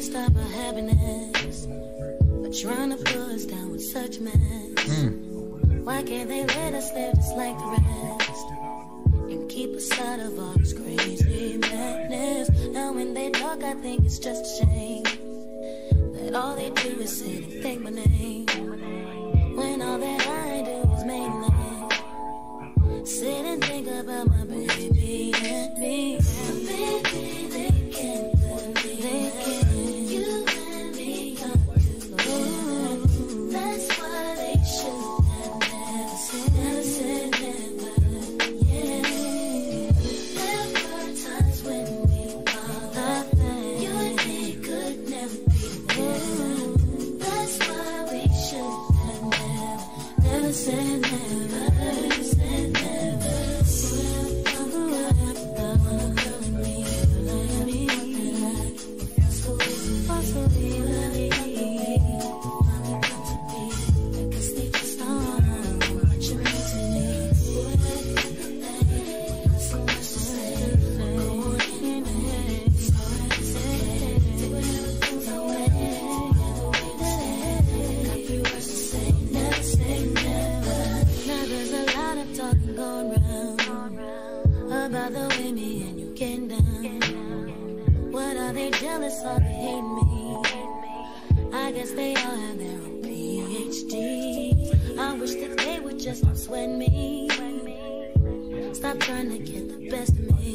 can't stop our happiness, but trying to pull us down with such mess. Why can't they let us live just like the rest and keep us out of all this crazy madness? Now when they talk, I think it's just a shame that all they do is sit and think my name, when all that I do is mainly sit and think about my baby and me. And baby, they can't believe it. You and me are together. That's why they should have never said never. Yeah. There were times when we thought that you and me could never be together. That's why we should have never said never. About the way me and you get down. What are they jealous or they hate me? I guess they all have their own PhD. I wish that they would just not sweat me. Stop trying to get the best of me.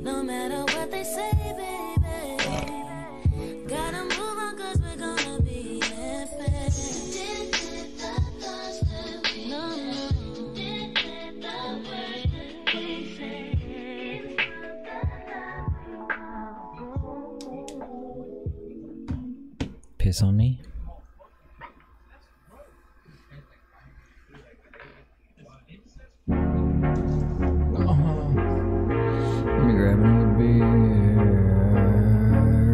No matter what they say, baby, gotta move on 'cause we're gonna be happy. Piss on me. Let me grab another beer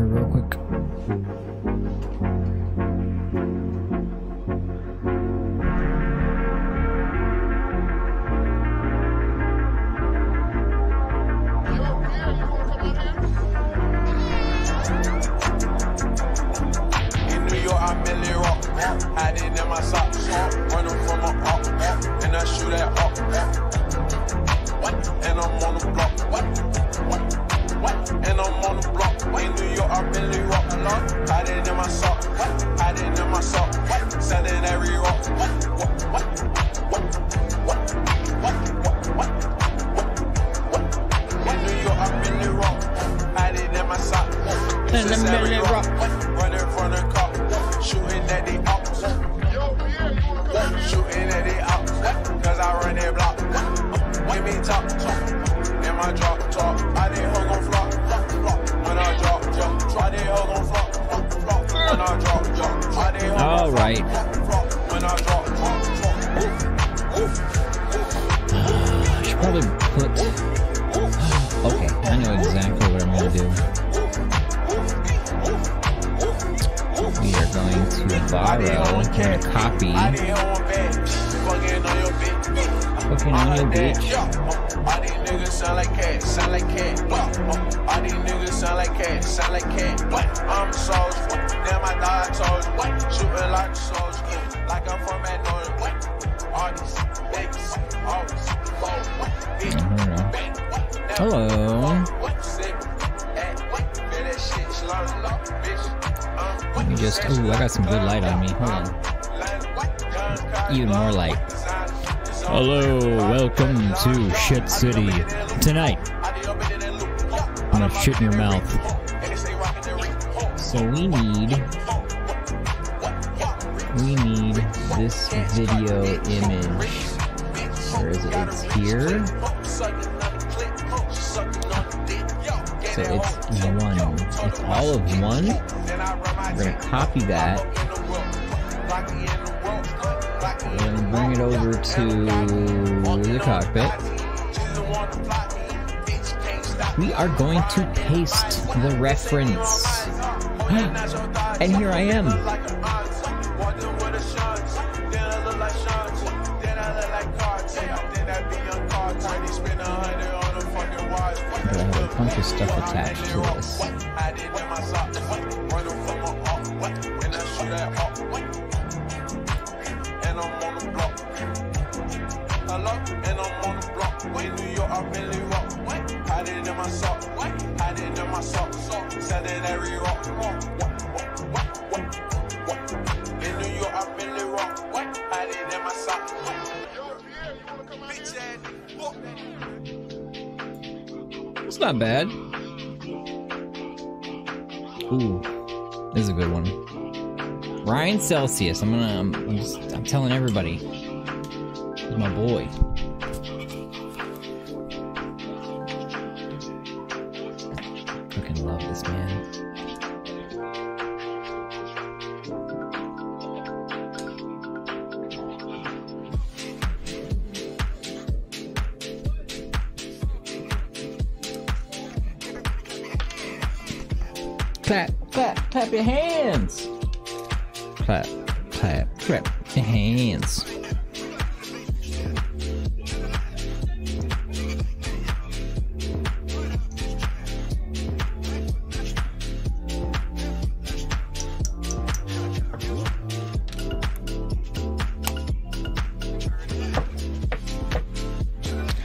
real quick. Hiding in my socks, running from a hawk, and I shoot at hawk. And I'm on the block, and I'm on the block. In New York, I really rock a lot. Hiding in my sock, hiding in my sock, selling every rock. In New York, I really rock. Hiding in my sock, and I'm really rock. Running from the cop, shooting at the ops. Shooting at the ops, 'cause I run that block. Give me top, in my drop, top. I didn't hold on flop, when I drop, I didn't hold on flop, when I drop, I didn't hold on all right. When I drop, I should probably put... Okay, I know exactly what I'm going to do. We are going to borrow and copy. Fucking on your bitch. All these niggas sound like cat, sound like cat. All these niggas sound like cat, sound like cat. I'm sauce, damn I thought I told you. Shooting like a soldier, like I'm from Magnolia. All these niggas, always Hello. Let me just... Ooh, I got some good light on me. Hold on. Even more light. Hello, welcome to Shit City. Tonight, I'm gonna shit in your mouth. So we need this video image. Where is it? It's here. So it's one. It's all of one. We're gonna copy that. We're gonna bring it over to the cockpit. We are going to paste the reference. And here I am. But I have a bunch of stuff attached to this. Hello, and I'm on the block. In New York, I really rock. Hide it in my sock. Hide it in my sock. Sell it every rock. In New York, I really rock. Hide it in my sock. Bitch ass. It's not bad. Ooh, this is a good one. Ryan Celsius. I'm telling everybody. He's my boy. Fucking love this man. Clap, clap, clap your hands. Clap, clap, clap your hands.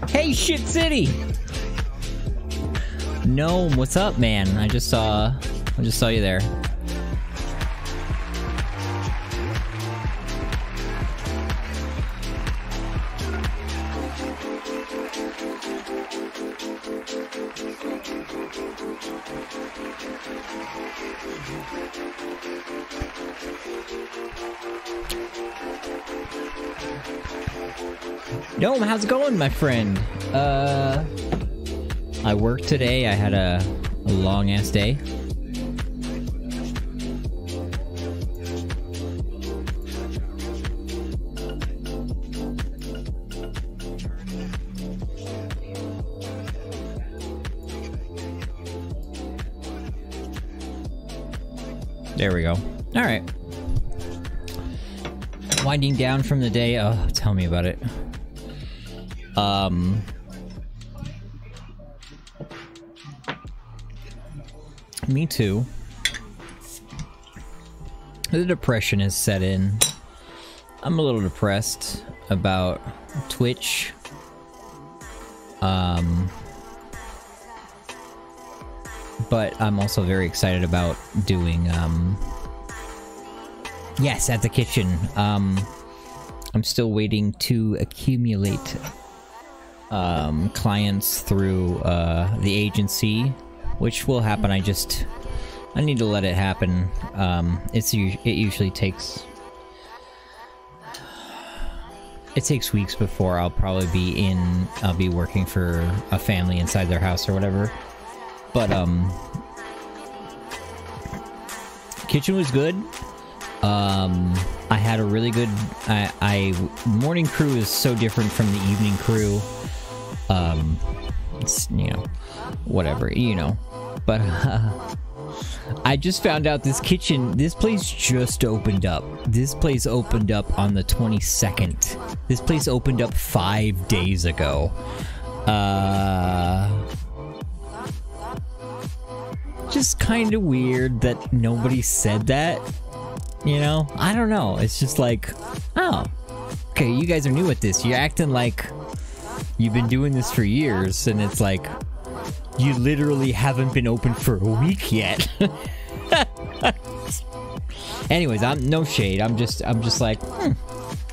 Hey, Shit City. Gnome, what's up, man? I just saw you there. Gnome, how's it going, my friend? I worked today. I had a long-ass day. There we go. All right. Winding down from the day. Oh, tell me about it. Me too. The depression has set in. I'm a little depressed about Twitch. But I'm also very excited about doing, yes, at the kitchen. I'm still waiting to accumulate, clients through, the agency, which will happen. I need to let it happen. It usually takes... It takes weeks before I'll probably be working for a family inside their house or whatever. But, kitchen was good. I had a really good, morning crew is so different from the evening crew. It's, you know, whatever, you know. But, I just found out this place just opened up. This place opened up on the 22nd. This place opened up 5 days ago. Just kind of weird that nobody said that, you know? I don't know. It's just like, oh, okay, you guys are new at this. You're acting like you've been doing this for years, and it's like, you literally haven't been open for a week yet. Anyways, no shade. I'm just like,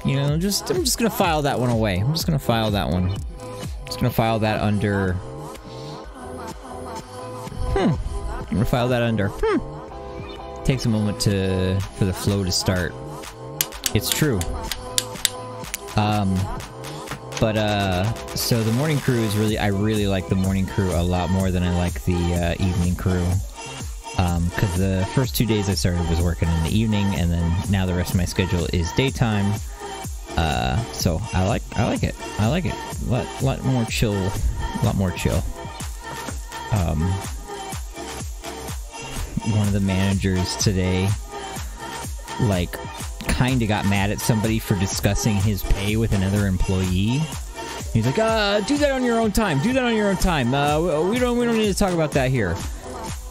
you know, I'm just gonna file that one away. I'm just gonna file that one. I'm just gonna file that under. I'm gonna file that under. Takes a moment for the flow to start. It's true. So the morning crew is I really like the morning crew a lot more than I like the evening crew. Because the first 2 days I started was working in the evening, and then now the rest of my schedule is daytime. So I like it. I like it. A lot more chill. One of the managers today, like, kinda got mad at somebody for discussing his pay with another employee. He's like, do that on your own time. Do that on your own time. We don't need to talk about that here.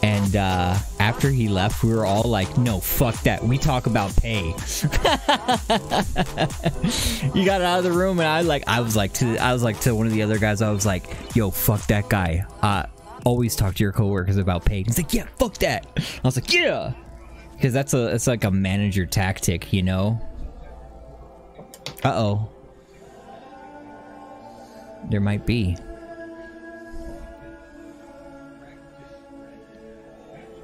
And after he left, we were all like, no, fuck that. We talk about pay. He got out of the room, and I was like to one of the other guys, I was like, yo, fuck that guy. Always talk to your coworkers about pay. He's like, yeah, fuck that. I was like, yeah. Because it's like a manager tactic, you know? Uh-oh. There might be.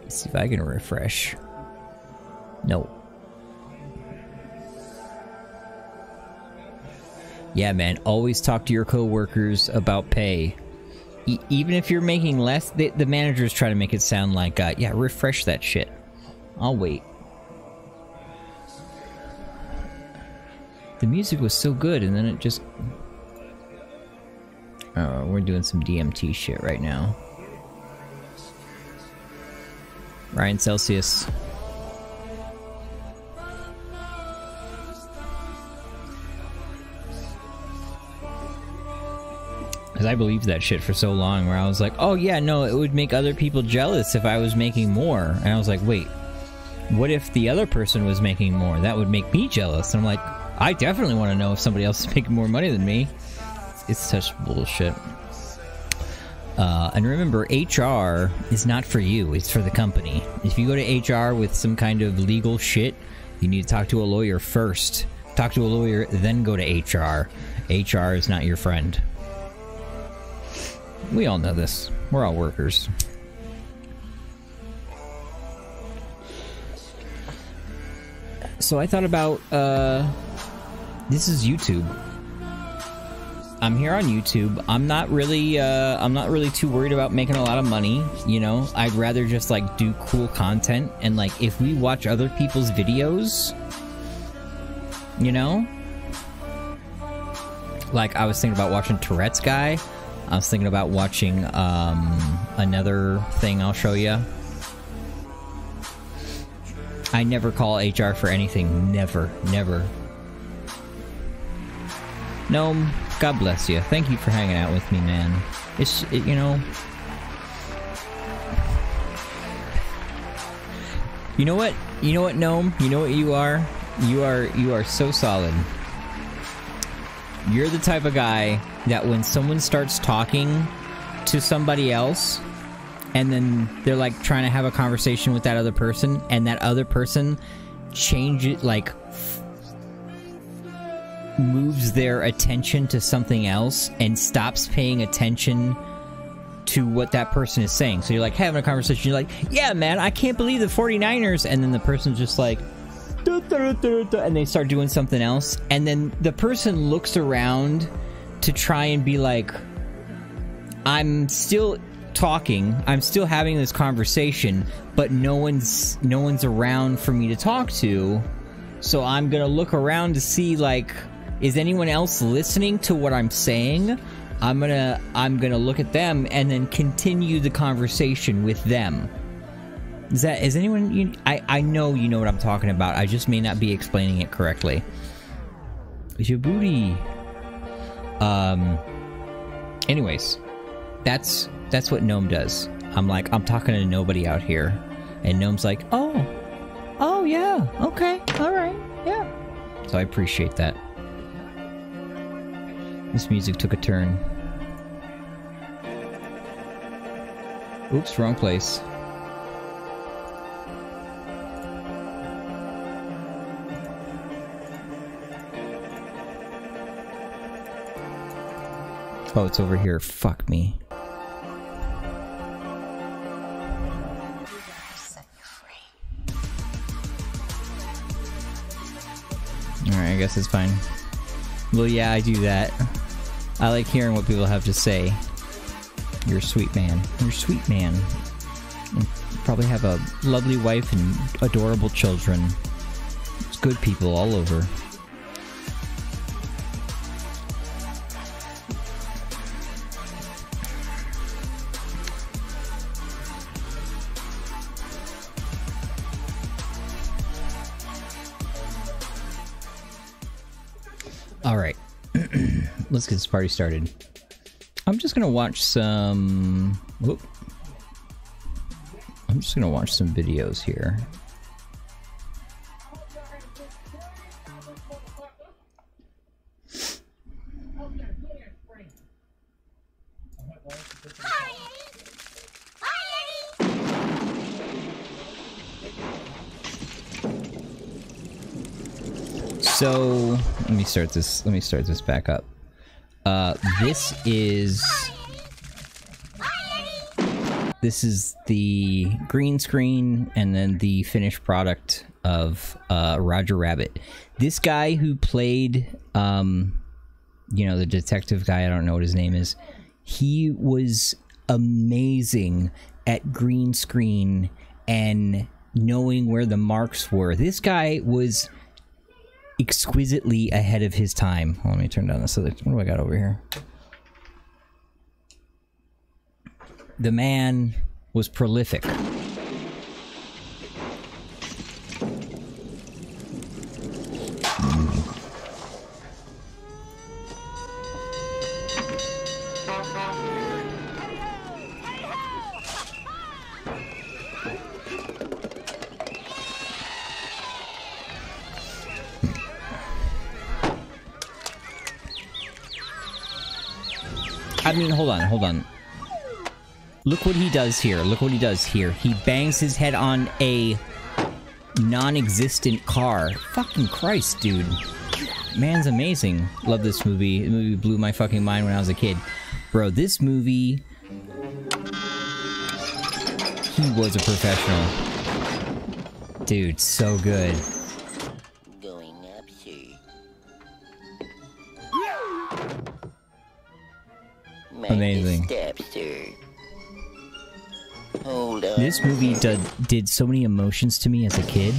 Let's see if I can refresh. No. Yeah, man. Always talk to your coworkers about pay. Even if you're making less, the managers try to make it sound like, yeah, refresh that shit. I'll wait. The music was so good, and then it just... Oh, we're doing some DMT shit right now. Ryan Celsius. Because I believed that shit for so long, where I was like, oh yeah, no, it would make other people jealous if I was making more. And I was like, wait, what if the other person was making more? That would make me jealous. And I'm like, I definitely want to know if somebody else is making more money than me. It's such bullshit. And remember, HR is not for you, it's for the company. If you go to HR with some kind of legal shit, you need to talk to a lawyer first. Talk to a lawyer, then go to HR. HR is not your friend. We all know this. We're all workers. So I thought about, this is YouTube. I'm here on YouTube. I'm not really too worried about making a lot of money, you know? I'd rather just, like, do cool content, and, like, if we watch other people's videos, you know? Like, I was thinking about watching Tourette's guy. I was thinking about watching, another thing I'll show you. I never call HR for anything. Never. Never. Gnome, God bless you. Thank you for hanging out with me, man. You know... You know what? You know what, Gnome? You know what you are? You are so solid. You're the type of guy that when someone starts talking to somebody else, and then they're like trying to have a conversation with that other person, and that other person changes, like, moves their attention to something else and stops paying attention to what that person is saying. So you're like having a conversation, you're like, yeah, man, I can't believe the 49ers, and then the person's just like, and they start doing something else, and then the person looks around to try and be like, I'm still talking, I'm still having this conversation, but no one's around for me to talk to, so I'm gonna look around to see, like, is anyone else listening to what I'm saying? I'm gonna look at them and then continue the conversation with them. Is anyone... I know you know what I'm talking about. I just may not be explaining it correctly. Djibouti. Anyways, that's what Gnome does. I'm like, I'm talking to nobody out here, and Gnome's like, oh yeah, okay, all right, yeah. So I appreciate that. This music took a turn. Oops, wrong place. Oh, it's over here. Fuck me. Alright, I guess it's fine. Well, yeah, I do that. I like hearing what people have to say. You're a sweet man. You're a sweet man. You probably have a lovely wife and adorable children. It's good people all over. Alright. Let's get this party started. I'm just gonna watch some... Whoop. I'm I'm just gonna watch some videos here. So let me start this. Let me start this back up. This is the green screen and then the finished product of Roger Rabbit. This guy who played, you know, the detective guy. I don't know what his name is. He was amazing at green screen and knowing where the marks were. This guy was exquisitely ahead of his time. Let me turn down this other. What do I got over here? The man was prolific. I mean, hold on. Look what he does here. Look what he does here. He bangs his head on a non-existent car. Fucking Christ, dude. Man's amazing. Love this movie. The movie blew my fucking mind when I was a kid. Bro, this movie... He was a professional. Dude, so good. Going up, sir. Amazing. Step, sir. Hold on. This movie did so many emotions to me as a kid.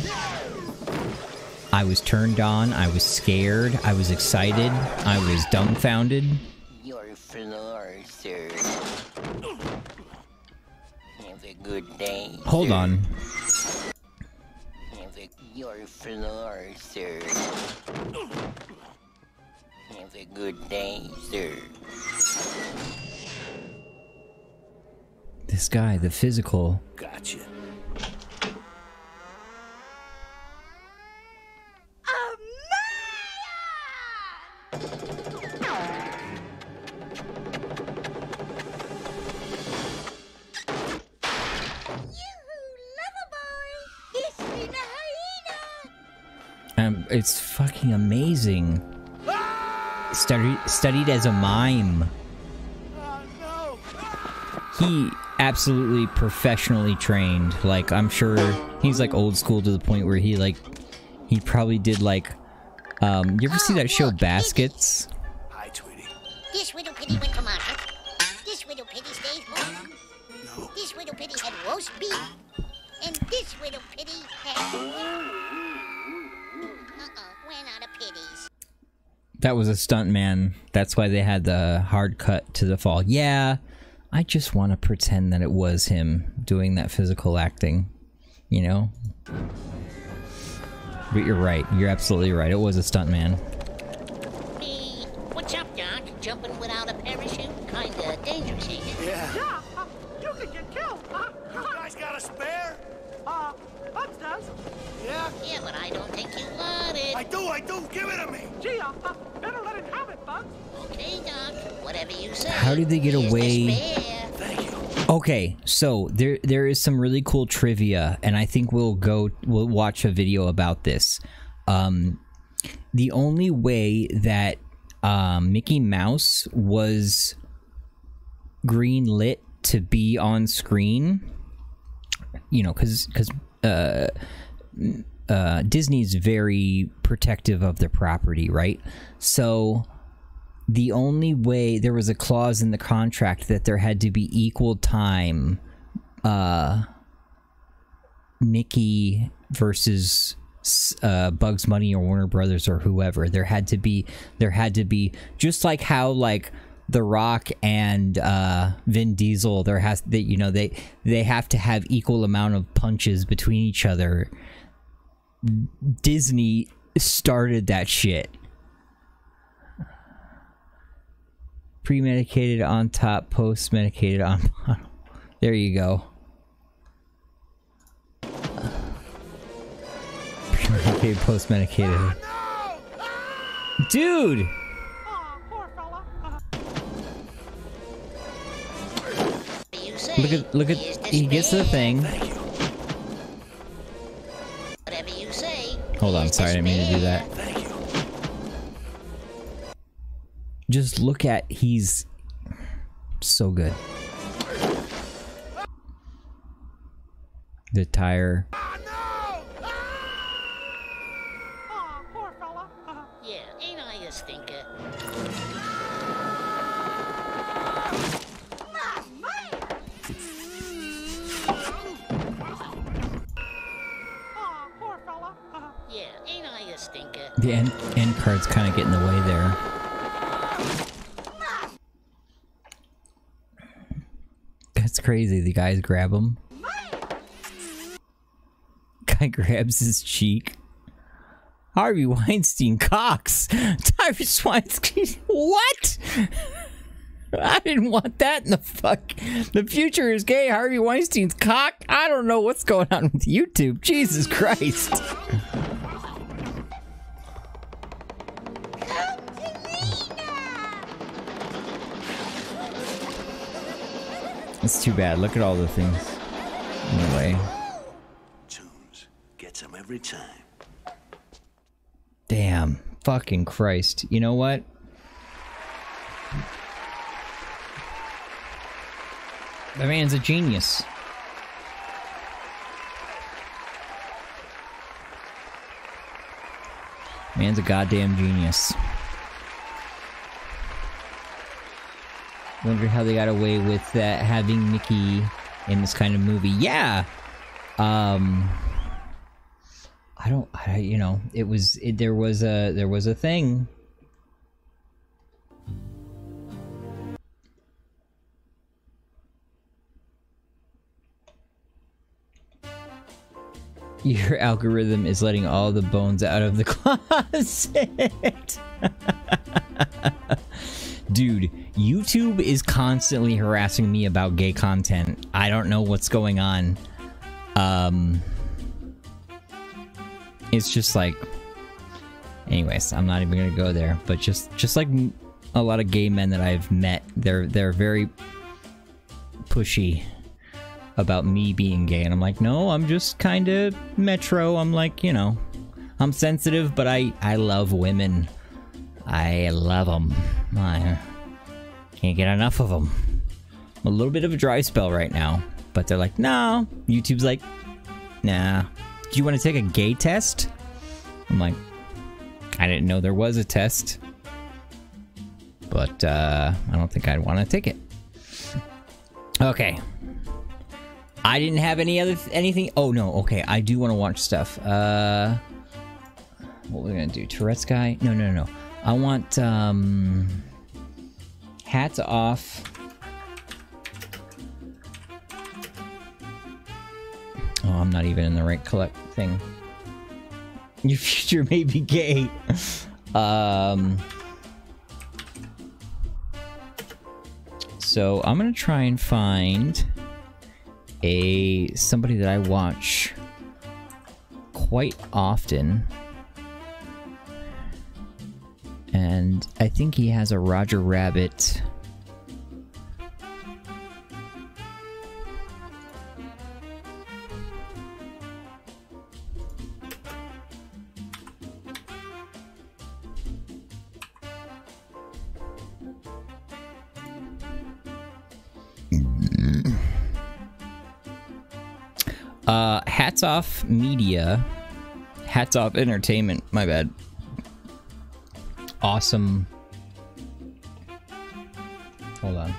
I was turned on, I was scared, I was excited, I was dumbfounded. Your floor, sir. Have a good day. Hold on. Your floor, sir. Have a good day, sir. This guy, the physical. Gotcha. It's fucking amazing. Studied as a mime. He absolutely professionally trained. Like, I'm sure he's like old school to the point where he probably did like, you ever see that show Baskets? Hi, Tweety. This little pitty went to market. This little pitty stays home. No. This little pitty had roast beef. And this little pitty had... ran out of pitties. That was a stunt man. That's why they had the hard cut to the fall. Yeah, I just want to pretend that it was him doing that physical acting, you know? But you're right. You're absolutely right. It was a stunt man. Hey, what's up, Doc? Jumping without a parachute? Kinda dangerous, ain't it? Yeah, you could get killed. You guys got a spare? Bugs does. Yeah? Yeah, but I don't think you got it. I do! Give it to me! Gee, better let him have it, Bugs. Okay, Doc. Whatever you say. How did they get Here's away? the spare. Thank you. Okay, so there is some really cool trivia, and I think we'll watch a video about this. The only way that Mickey Mouse was green lit to be on screen, you know, because Disney's very protective of their property, right? So the only way, there was a clause in the contract that there had to be equal time Mickey versus Bugs Bunny or Warner Brothers or whoever. There had to be just like how like The Rock and Vin Diesel, they have to have equal amount of punches between each other. Disney started that shit. Pre-medicated on top, post-medicated on bottom. There you go. Okay, post-medicated. Dude! Aw, poor fella. You say, Look at, is this he gets the bad? thing. Whatever you say. Hold on, is sorry, I this didn't mean to do bad? that. Just look at, he's so good. The tire. Aw, poor fella. Yeah, ain't I a stinker? Aw, poor fella. Yeah, ain't I a stinker? The end card's kind of getting in the way there. That's crazy. The guys grab him. Guy grabs his cheek. Harvey Weinstein cocks. Harvey Weinstein. What? I didn't want that in the fuck. The future is gay. Harvey Weinstein's cock. I don't know what's going on with YouTube. Jesus Christ. It's too bad. Look at all the things in the way. Tunes gets them every time. Damn. Fucking Christ. You know what? That man's a genius. Man's a goddamn genius. Wonder how they got away with that, having Mickey in this kind of movie. Yeah. You know, there was a thing. Your algorithm is letting all the bones out of the closet. Dude, YouTube is constantly harassing me about gay content. I don't know what's going on. It's just like... Anyways, I'm not even gonna go there. But just like a lot of gay men that I've met, they're very pushy about me being gay. And I'm like, no, I'm just kind of metro. I'm like, you know, I'm sensitive, but I love women. I love them. I can't get enough of them. I'm a little bit of a dry spell right now, but they're like, no. YouTube's like, nah. Do you want to take a gay test? I'm like, I didn't know there was a test, but I don't think I'd want to take it. Okay. I didn't have anything. Oh no, okay. I do want to watch stuff. What we're gonna do? Tourette's guy? No. I want hats off. Oh, I'm not even in the right collect thing. Your future may be gay. So I'm gonna try and find somebody that I watch quite often, and I think he has a Roger Rabbit. Hats Off Media. Hats Off Entertainment, my bad. Awesome. Hold on.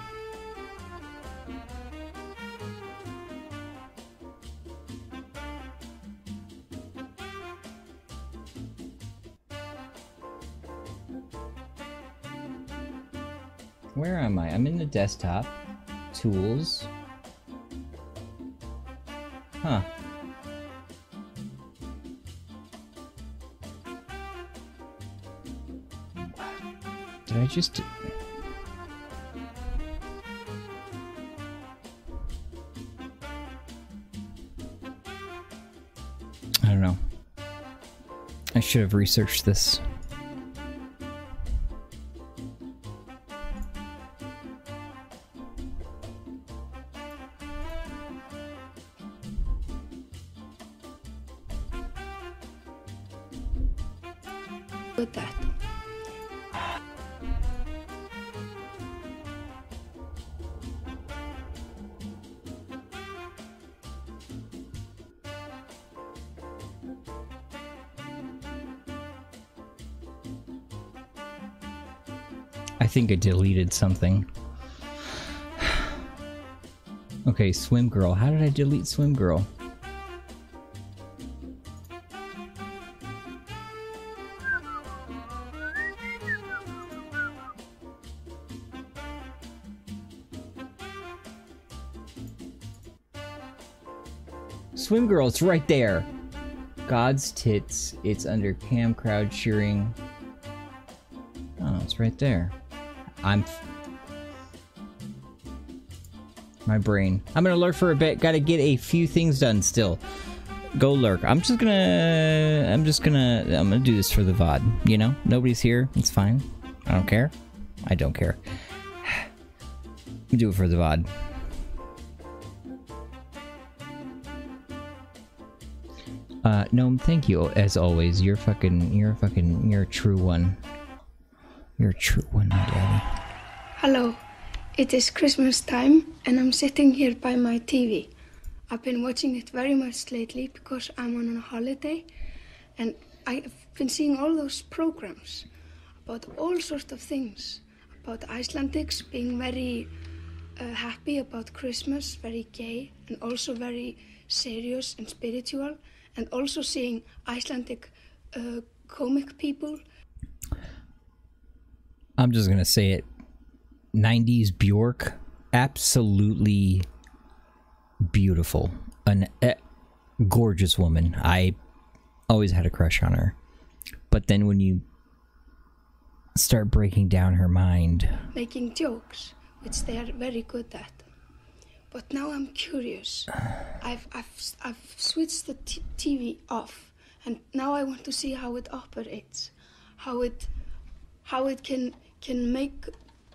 Where am I? I'm in the desktop. Tools. Huh. Did I just... I don't know. I should have researched this. With that. I think I deleted something. Okay, Swim Girl. How did I delete Swim Girl? Swim Girl, it's right there. God's tits. It's under cam crowd cheering. Oh, it's right there. My brain. I'm gonna lurk for a bit. Gotta get a few things done still. Go lurk. I'm gonna do this for the VOD. You know? Nobody's here. It's fine. I don't care. I don't care. Do it for the VOD. Gnome, thank you as always. You're a true one. You're a true one, my daddy. Hello, it is Christmas time and I'm sitting here by my TV. I've been watching it very much lately because I'm on a holiday and I've been seeing all those programs about all sorts of things. About Icelandics being very happy about Christmas, very gay and also very serious and spiritual, and also seeing Icelandic comic people. I'm just gonna say it. 90s Björk, absolutely beautiful. An gorgeous woman. I always had a crush on her. But then when you start breaking down her mind... Making jokes, which they are very good at. But now I'm curious. I've switched the TV off, and now I want to see how it operates. How it can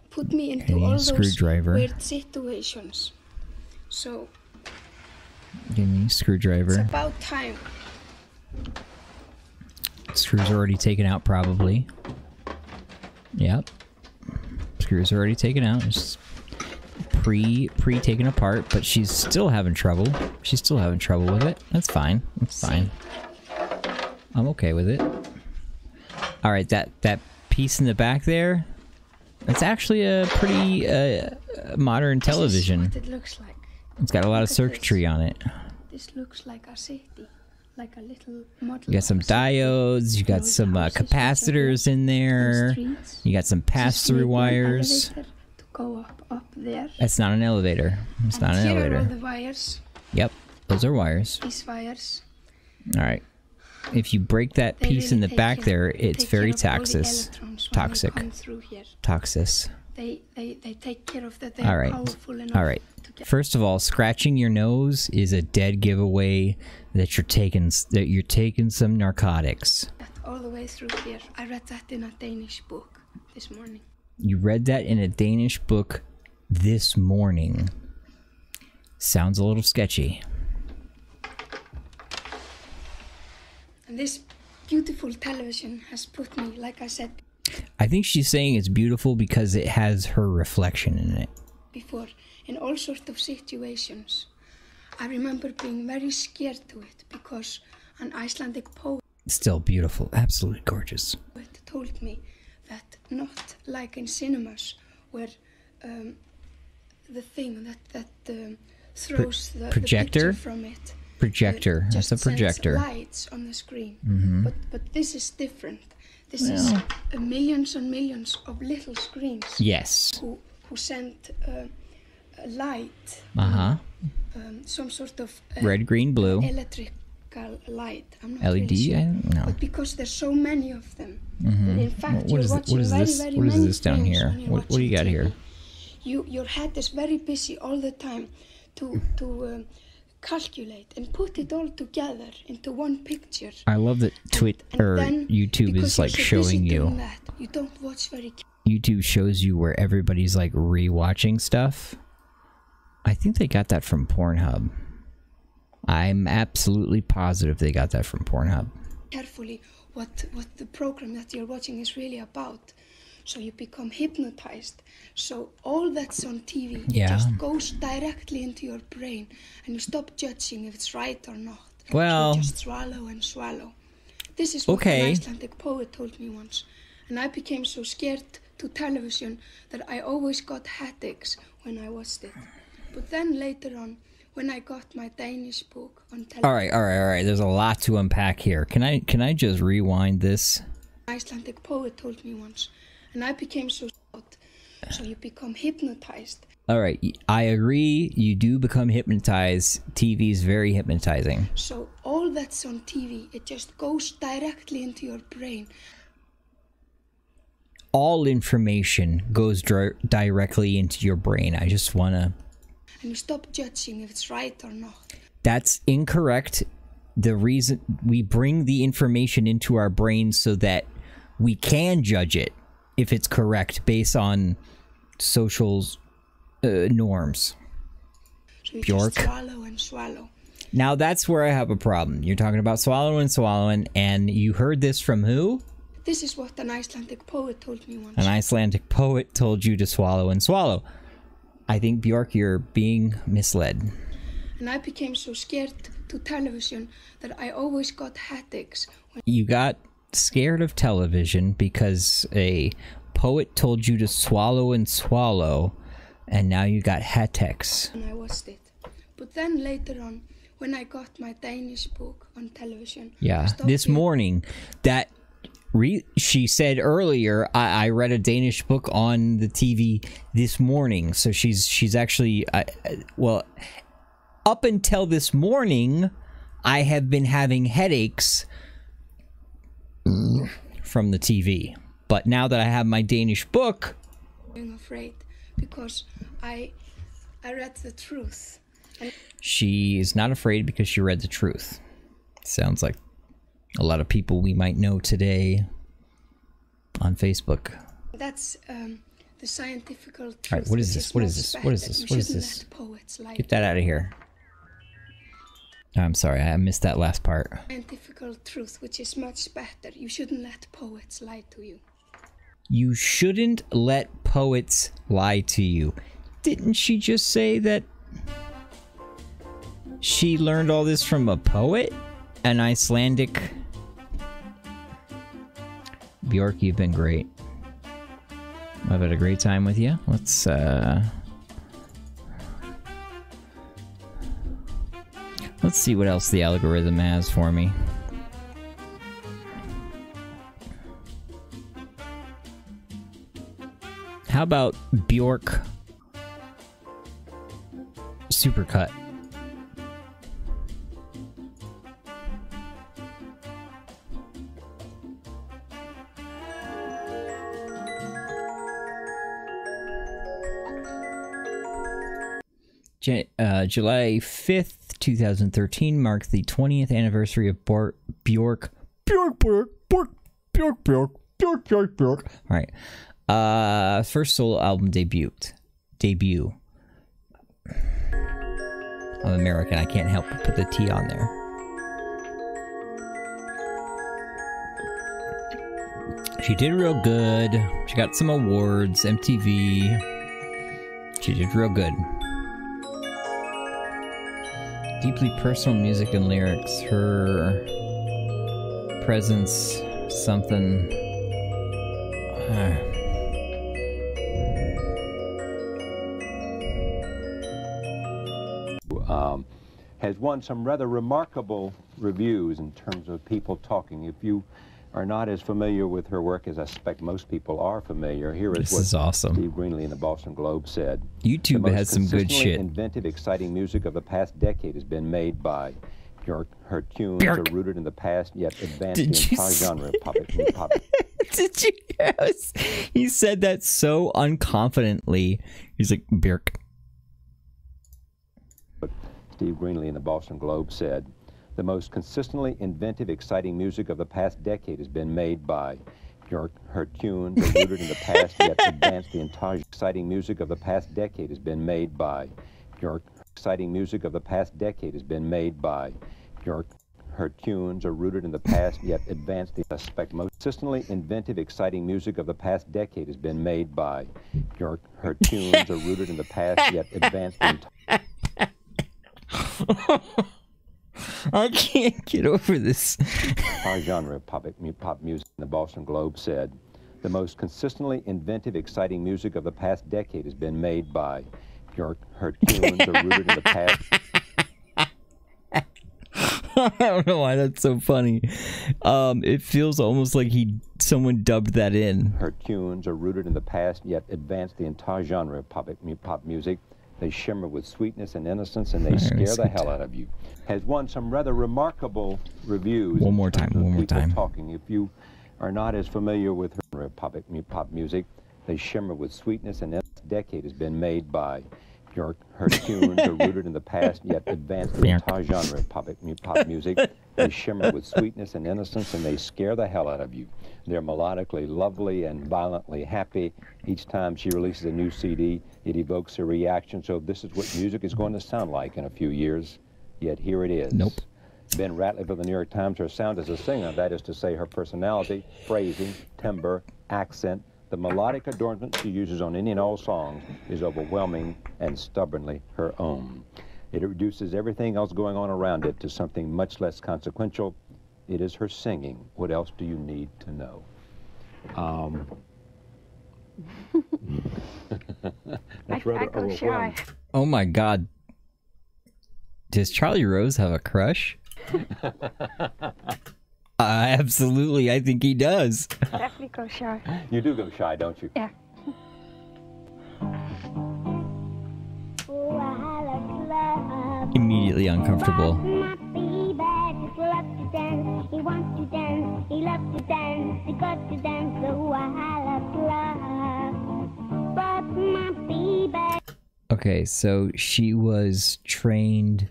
put me into all those weird situations. So give me a screwdriver. It's about time. Screws already taken out, probably. Yep. Screws already taken out. It's pre taken apart, but she's still having trouble. She's still having trouble with it. That's fine. That's fine. I'm okay with it. All right, that piece in the back there. It's actually a pretty modern television. This is what it looks like. It's got a lot of circuitry on it. This looks like a city, like a little model. You got some diodes. You got some capacitors in there. You got some pass-through wires. To go up there. That's not an elevator. It's not an elevator. Here are all the wires. Yep, those are wires. These wires. All right. If you break that piece in the back there, it's very toxic. Toxic. They take care of that. All right. All right. First of all, scratching your nose is a dead giveaway that you're taking some narcotics. All the way through here. I read that in a Danish book this morning. You read that in a Danish book this morning. Sounds a little sketchy. And this beautiful television has put me, like I said... I think she's saying it's beautiful because it has her reflection in it. Before, in all sorts of situations. I remember being very scared to it because an Icelandic poet... Still beautiful, absolutely gorgeous. ...told me that not like in cinemas where the thing that throws the picture from it... Projector. That's a projector. Lights on the screen. But this is different. This is millions and millions of little screens. Yes. Who send a light. Some sort of red, green, blue. Electrical light. I'm not LED. Really sure. I don't know. But because there's so many of them. In fact, what is this down here? What do you got here? Your head is very busy all the time to calculate and put it all together into one picture. I love that then, YouTube is like showing you. That, you don't watch very. YouTube shows you where everybody's like rewatching stuff. I think they got that from Pornhub. I'm absolutely positive they got that from Pornhub. Carefully what the program that you're watching is really about. So you become hypnotized. So all that's on TV just goes directly into your brain, and you stop judging if it's right or not. Well, so you just swallow and swallow. This is what an Icelandic poet told me once. And I became so scared to television that I always got headaches when I watched it. But then later on, when I got my Danish book on television... All right. There's a lot to unpack here. Can I just rewind this? An Icelandic poet told me once, and I became so scared. So you become hypnotized. All right, I agree. You do become hypnotized. TV is very hypnotizing. So all that's on TV, it just goes directly into your brain. All information goes directly into your brain. I just want to... And you stop judging if it's right or not. That's incorrect. The reason we bring the information into our brains so that we can judge it if it's correct based on social norms. So you Björk. just swallow and swallow. Now that's where I have a problem. You're talking about swallowing, and you heard this from who? This is what an Icelandic poet told me once. An Icelandic poet told you to swallow and swallow. I think, Björk, you're being misled. And I became so scared to television that I always got headaches. You got scared of television because a poet told you to swallow and swallow, and now you got headaches. And I watched it. But then later on, when I got my Danish book on television... Yeah, this morning, that... she said earlier, I read a Danish book on the TV this morning. So she's actually, well, up until this morning, I have been having headaches from the TV. But now that I have my Danish book, I'm afraid because I read the truth. And she is not afraid because she read the truth. Sounds like a lot of people we might know today on Facebook. That's the scientific truth. All right, what is this? What is this? What is this? What is this? Get that out of here. I'm sorry, I missed that last part. Scientific truth, which is much better. You shouldn't let poets lie to you. You shouldn't let poets lie to you. Didn't she just say that she learned all this from a poet? An Icelandic? Björk, you've been great. I've had a great time with you. Let's see what else the algorithm has for me. How about Björk Supercut? July 5th, 2013 marked the 20th anniversary of Björk. Alright. First solo album debut. I'm American, I can't help but put the T on there. She did real good. She got some awards, MTV. She did real good. Deeply personal music and lyrics. Her presence, something. Has won some rather remarkable reviews in terms of people talking. If you are not as familiar with her work as I suspect most people are familiar, here is what awesome. Steve Greenlee in the Boston Globe said. YouTube has some good shit. Inventive, exciting music of the past decade has been made by Björk. Her tunes are rooted in the past, yet advanced the entire genre of pop. Did you? Yes. He said that so unconfidently. He's like, Björk. Steve Greenlee in the Boston Globe said, "The most consistently inventive, exciting music of the past decade has been made by Björk. Her tunes are rooted in the past, yet advance the entire exciting music of the past decade has been made by Björk. Exciting music of the past decade has been made by Björk. Her tunes are rooted in the past, yet advance the suspect. Most consistently inventive, exciting music of the past decade has been made by Björk. Her tunes are rooted in the past, yet advance the entire." I can't get over this. Our genre of pop music in the Boston Globe said, "The most consistently inventive, exciting music of the past decade has been made by Björk. Her tunes are rooted in the past." I don't know why that's so funny. It feels almost like someone dubbed that in. Her tunes are rooted in the past, yet advance the entire genre of pop music. They shimmer with sweetness and innocence, and they scare the hell out of you. Has won some rather remarkable reviews. One more time. Talking. If you are not as familiar with her pop music, they shimmer with sweetness and innocence. Decade has been made by Björk. Her tunes are rooted in the past, yet advance the entire genre of pop music. They shimmer with sweetness and innocence, and they scare the hell out of you. They're melodically lovely and violently happy. Each time she releases a new CD, it evokes a reaction. So this is what music is going to sound like in a few years. Yet here it is. Nope. Ben Ratliff of the New York Times, her sound as a singer, that is to say her personality, phrasing, timbre, accent, the melodic adornment she uses on any and all songs is overwhelming and stubbornly her own. It reduces everything else going on around it to something much less consequential. It is her singing. What else do you need to know? That's rather overwhelming. Oh my God. Does Charlie Rose have a crush? Absolutely, I think he does. Definitely go shy. You do go shy, don't you? Yeah. Immediately uncomfortable. Okay, so she was trained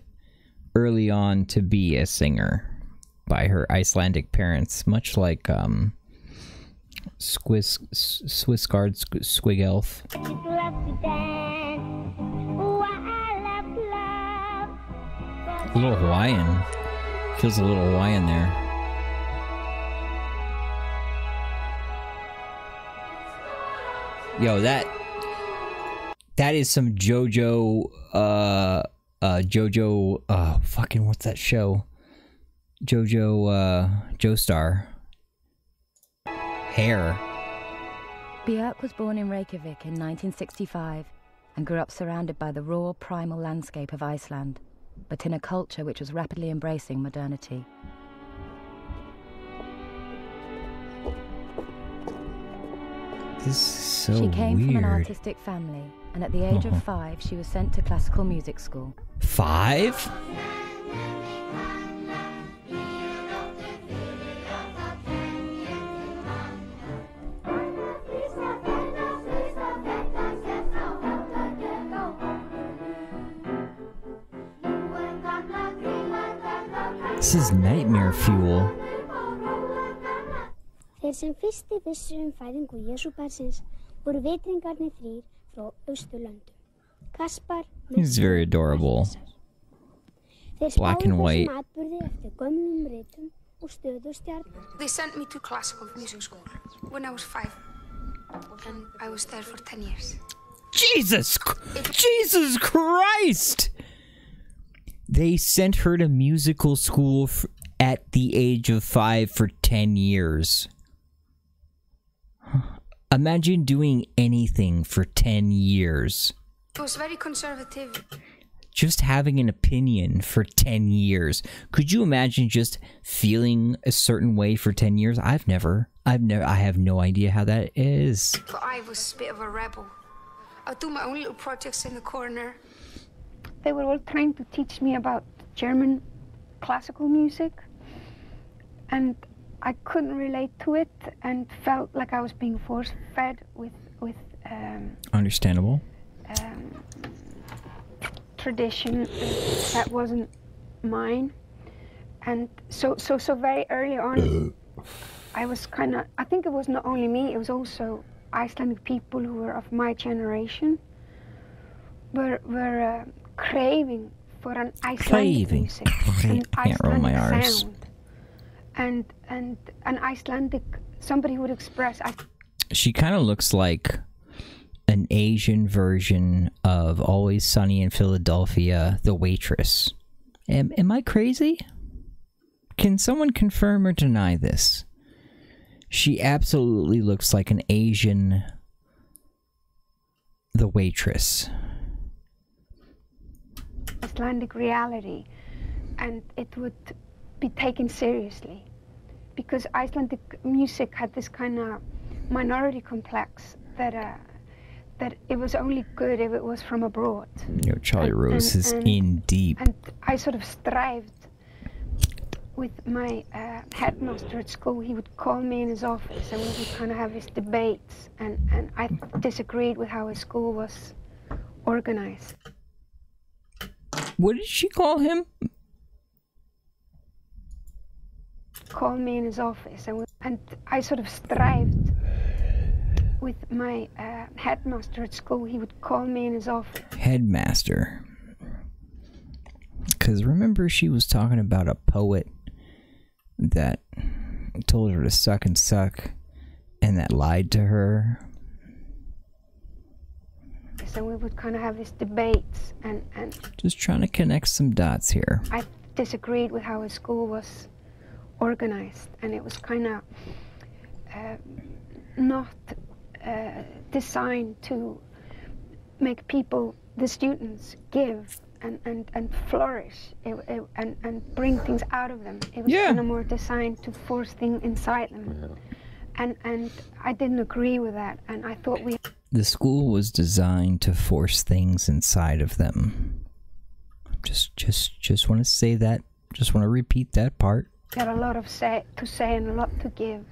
early on to be a singer by her Icelandic parents, much like Swiss Guard Squig Elf. A little Hawaiian. Feels a little Hawaiian there. Yo, that is some JoJo, fucking what's that show? JoJo, Joestar. Hair. Björk was born in Reykjavik in 1965 and grew up surrounded by the raw, primal landscape of Iceland, but in a culture which was rapidly embracing modernity. This is so weird. She came from an artistic family, and at the age of 5, she was sent to classical music school. 5? This is nightmare fuel. Þeir sem fyrsti vissu fæðingu Jesúbarnsins voru vitringarnir 3 frá Austurlöndum. Kaspar. He's very adorable. Black and white. They sent me to classical music school when I was 5, and I was there for 10 years. Jesus Christ! They sent her to musical school at the age of 5 for 10 years. Imagine doing anything for 10 years. It was very conservative. Just having an opinion for 10 years. Could you imagine just feeling a certain way for 10 years? I have no idea how that is. But I was a bit of a rebel. I'd do my own little projects in the corner. They were all trying to teach me about German classical music, and I couldn't relate to it and felt like I was being force-fed with understandable. tradition that wasn't mine. And so very early on, I was I think it was not only me, it was also Icelandic people who were of my generation were craving for an Icelandic music, an Icelandic sound, and an Icelandic, somebody who would express. She kind of looks like an Asian version of Always Sunny in Philadelphia, the waitress. Am I crazy? Can someone confirm or deny this? She absolutely looks like an Asian, the waitress. Icelandic reality, and it would be taken seriously, because Icelandic music had this kind of minority complex that it was only good if it was from abroad. Yo, Charlie Rose is in deep. And I sort of strived with my headmaster at school. He would call me in his office and we would kind of have his debates, and I disagreed with how his school was organized. What did she call him? Call me in his office, and I sort of strived with my headmaster at school. He would call me in his office. Headmaster. Because remember, she was talking about a poet that told her to suck and suck, and that lied to her. So we would kind of have these debates, and just trying to connect some dots here. I disagreed with how his school was organized, and it was kind of not designed to make people, the students, give and flourish and bring things out of them. It was kind of more designed to force things inside them. And I didn't agree with that, and I thought the school was designed to force things inside of them. Just want to say that. Just want to repeat that part. Got a lot to say and a lot to give.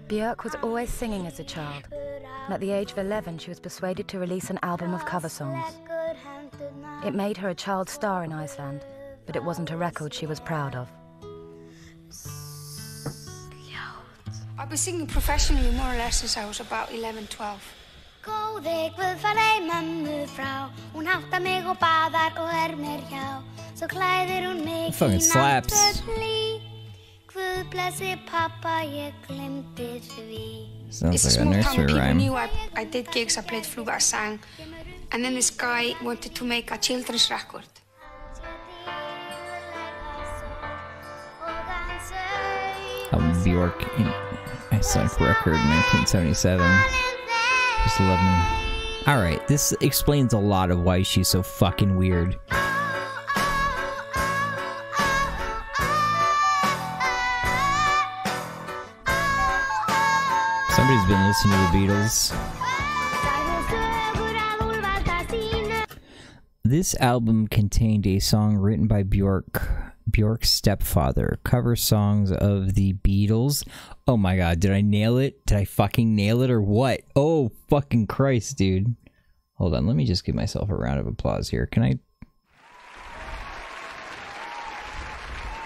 Björk was always singing as a child. And at the age of 11, she was persuaded to release an album of cover songs. It made her a child star in Iceland, but it wasn't a record she was proud of. I've been singing professionally more or less since I was about 11, 12. Góði Guð færði mömmu frá, hún háttar mig og baðar og mér hjá, svo klæðir hún mig fucking slaps. Guð blessi pappa, ég glemdi því. Sounds like a nursery rhyme. People knew I did gigs, I played flute, I sang, and then this guy wanted to make a children's record. Björk in Icelandic record in 1977. Just 11. Alright, this explains a lot of why she's so fucking weird. Somebody's been listening to the Beatles. This album contained a song written by Björk's stepfather, cover songs of the Beatles. Oh my god, did I nail it? Did I fucking nail it or what? Oh fucking Christ, dude. Hold on, let me just give myself a round of applause here. Can I?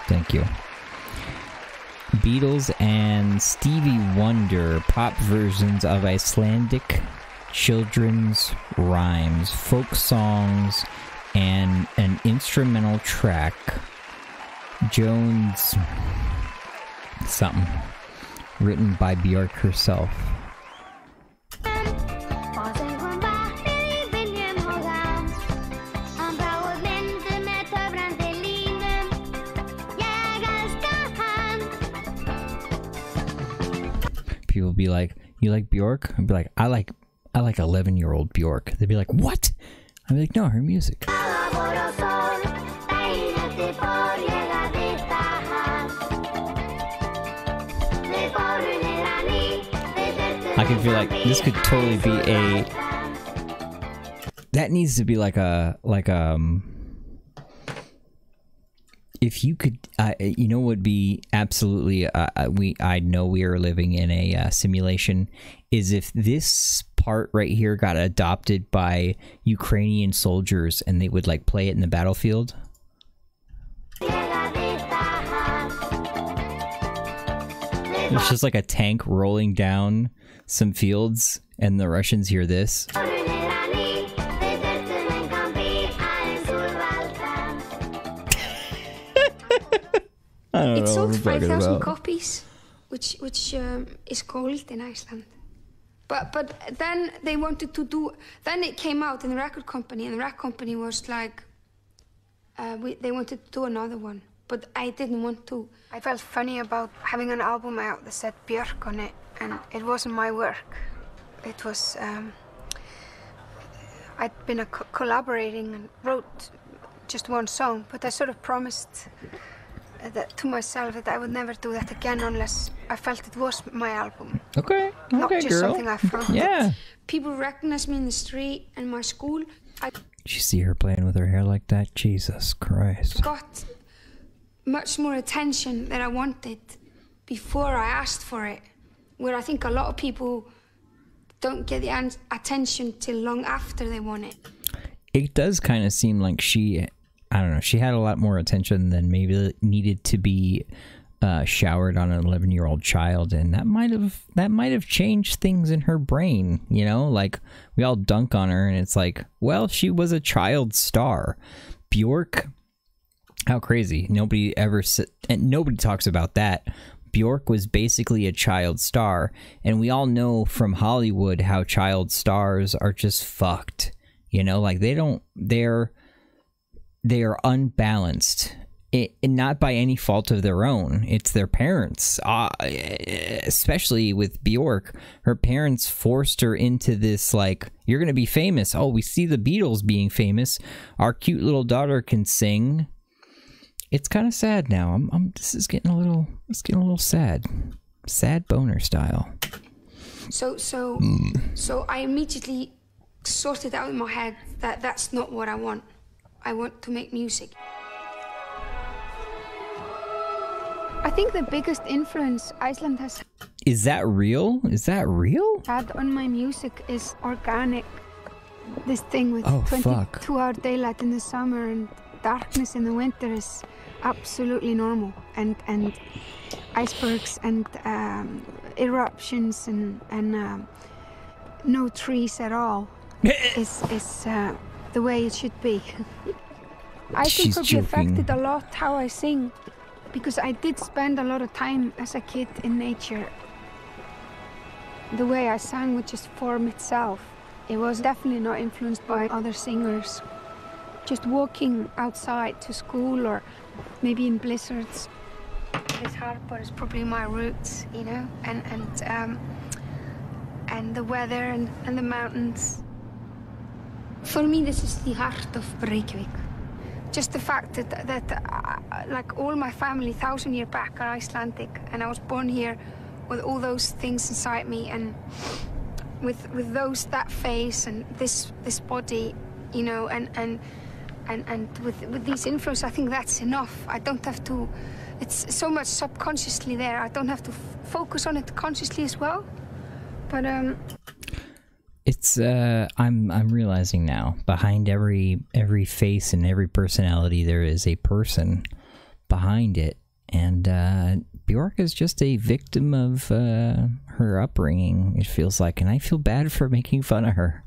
Thank you. Beatles and Stevie Wonder, pop versions of Icelandic children's rhymes, folk songs, and an instrumental track. Jones something written by Björk herself. People be like, "You like Björk?" I'd be like, I like 11-year-old Björk." They'd be like, "What?" I'd be like, "No, her music." I can feel like this could totally be a. That needs to be like a if you could, you know, would be absolutely, I know we are living in a simulation, is if this part right here got adopted by Ukrainian soldiers and they would like play it in the battlefield. It's just like a tank rolling down some fields and the Russians hear this. It sold 5,000 copies, which is gold in Iceland. But then they wanted to do. Then it came out in the record company, and the record company was like, they wanted to do another one, but I didn't want to. I felt funny about having an album out that said Björk on it, and it wasn't my work. It was. I'd been collaborating and wrote just one song, but I sort of promised that to myself that I would never do that again unless I felt it was my album. Okay, not okay, just girl. Something I found. Yeah. People recognize me in the street and my school. Did you see her playing with her hair like that? Jesus Christ. Got much more attention than I wanted before I asked for it, where I think a lot of people don't get the attention till long after they want it. It does kind of seem like she, I don't know, she had a lot more attention than maybe needed to be showered on an 11-year-old child, and that might have changed things in her brain, you know? Like, we all dunk on her, and it's like, well, she was a child star. Björk, how crazy. Nobody talks about that. Björk was basically a child star, and we all know from Hollywood how child stars are just fucked. You know, like they are unbalanced, not by any fault of their own. It's their parents, especially with Björk. Her parents forced her into this, like, you're going to be famous. Oh, we see the Beatles being famous. Our cute little daughter can sing. It's kind of sad now. This is getting a little sad. Sad boner style. So I immediately sorted out in my head that that's not what I want. I want to make music. I think the biggest influence Iceland has. Is that real? Is that real? Had on my music is organic. This thing with 22-hour daylight in the summer and darkness in the winter is absolutely normal. And icebergs and eruptions and no trees at all. is the way it should be. I think could be affected a lot how I sing, because I did spend a lot of time as a kid in nature. The way I sang would just form itself. It was definitely not influenced by other singers. Just walking outside to school or maybe in blizzards. This harbor is probably my roots, you know, and the weather and the mountains. For me, this is the heart of Reykjavik. Just the fact that like all my family 1,000 years back are Icelandic, and I was born here with all those things inside me, and with that face and this body, you know, and with these influences, I think that's enough. I don't have to. It's so much subconsciously there. I don't have to focus on it consciously as well. But it's I'm realizing now, behind every face and every personality there is a person behind it, and Björk is just a victim of her upbringing, it feels like, and I feel bad for making fun of her.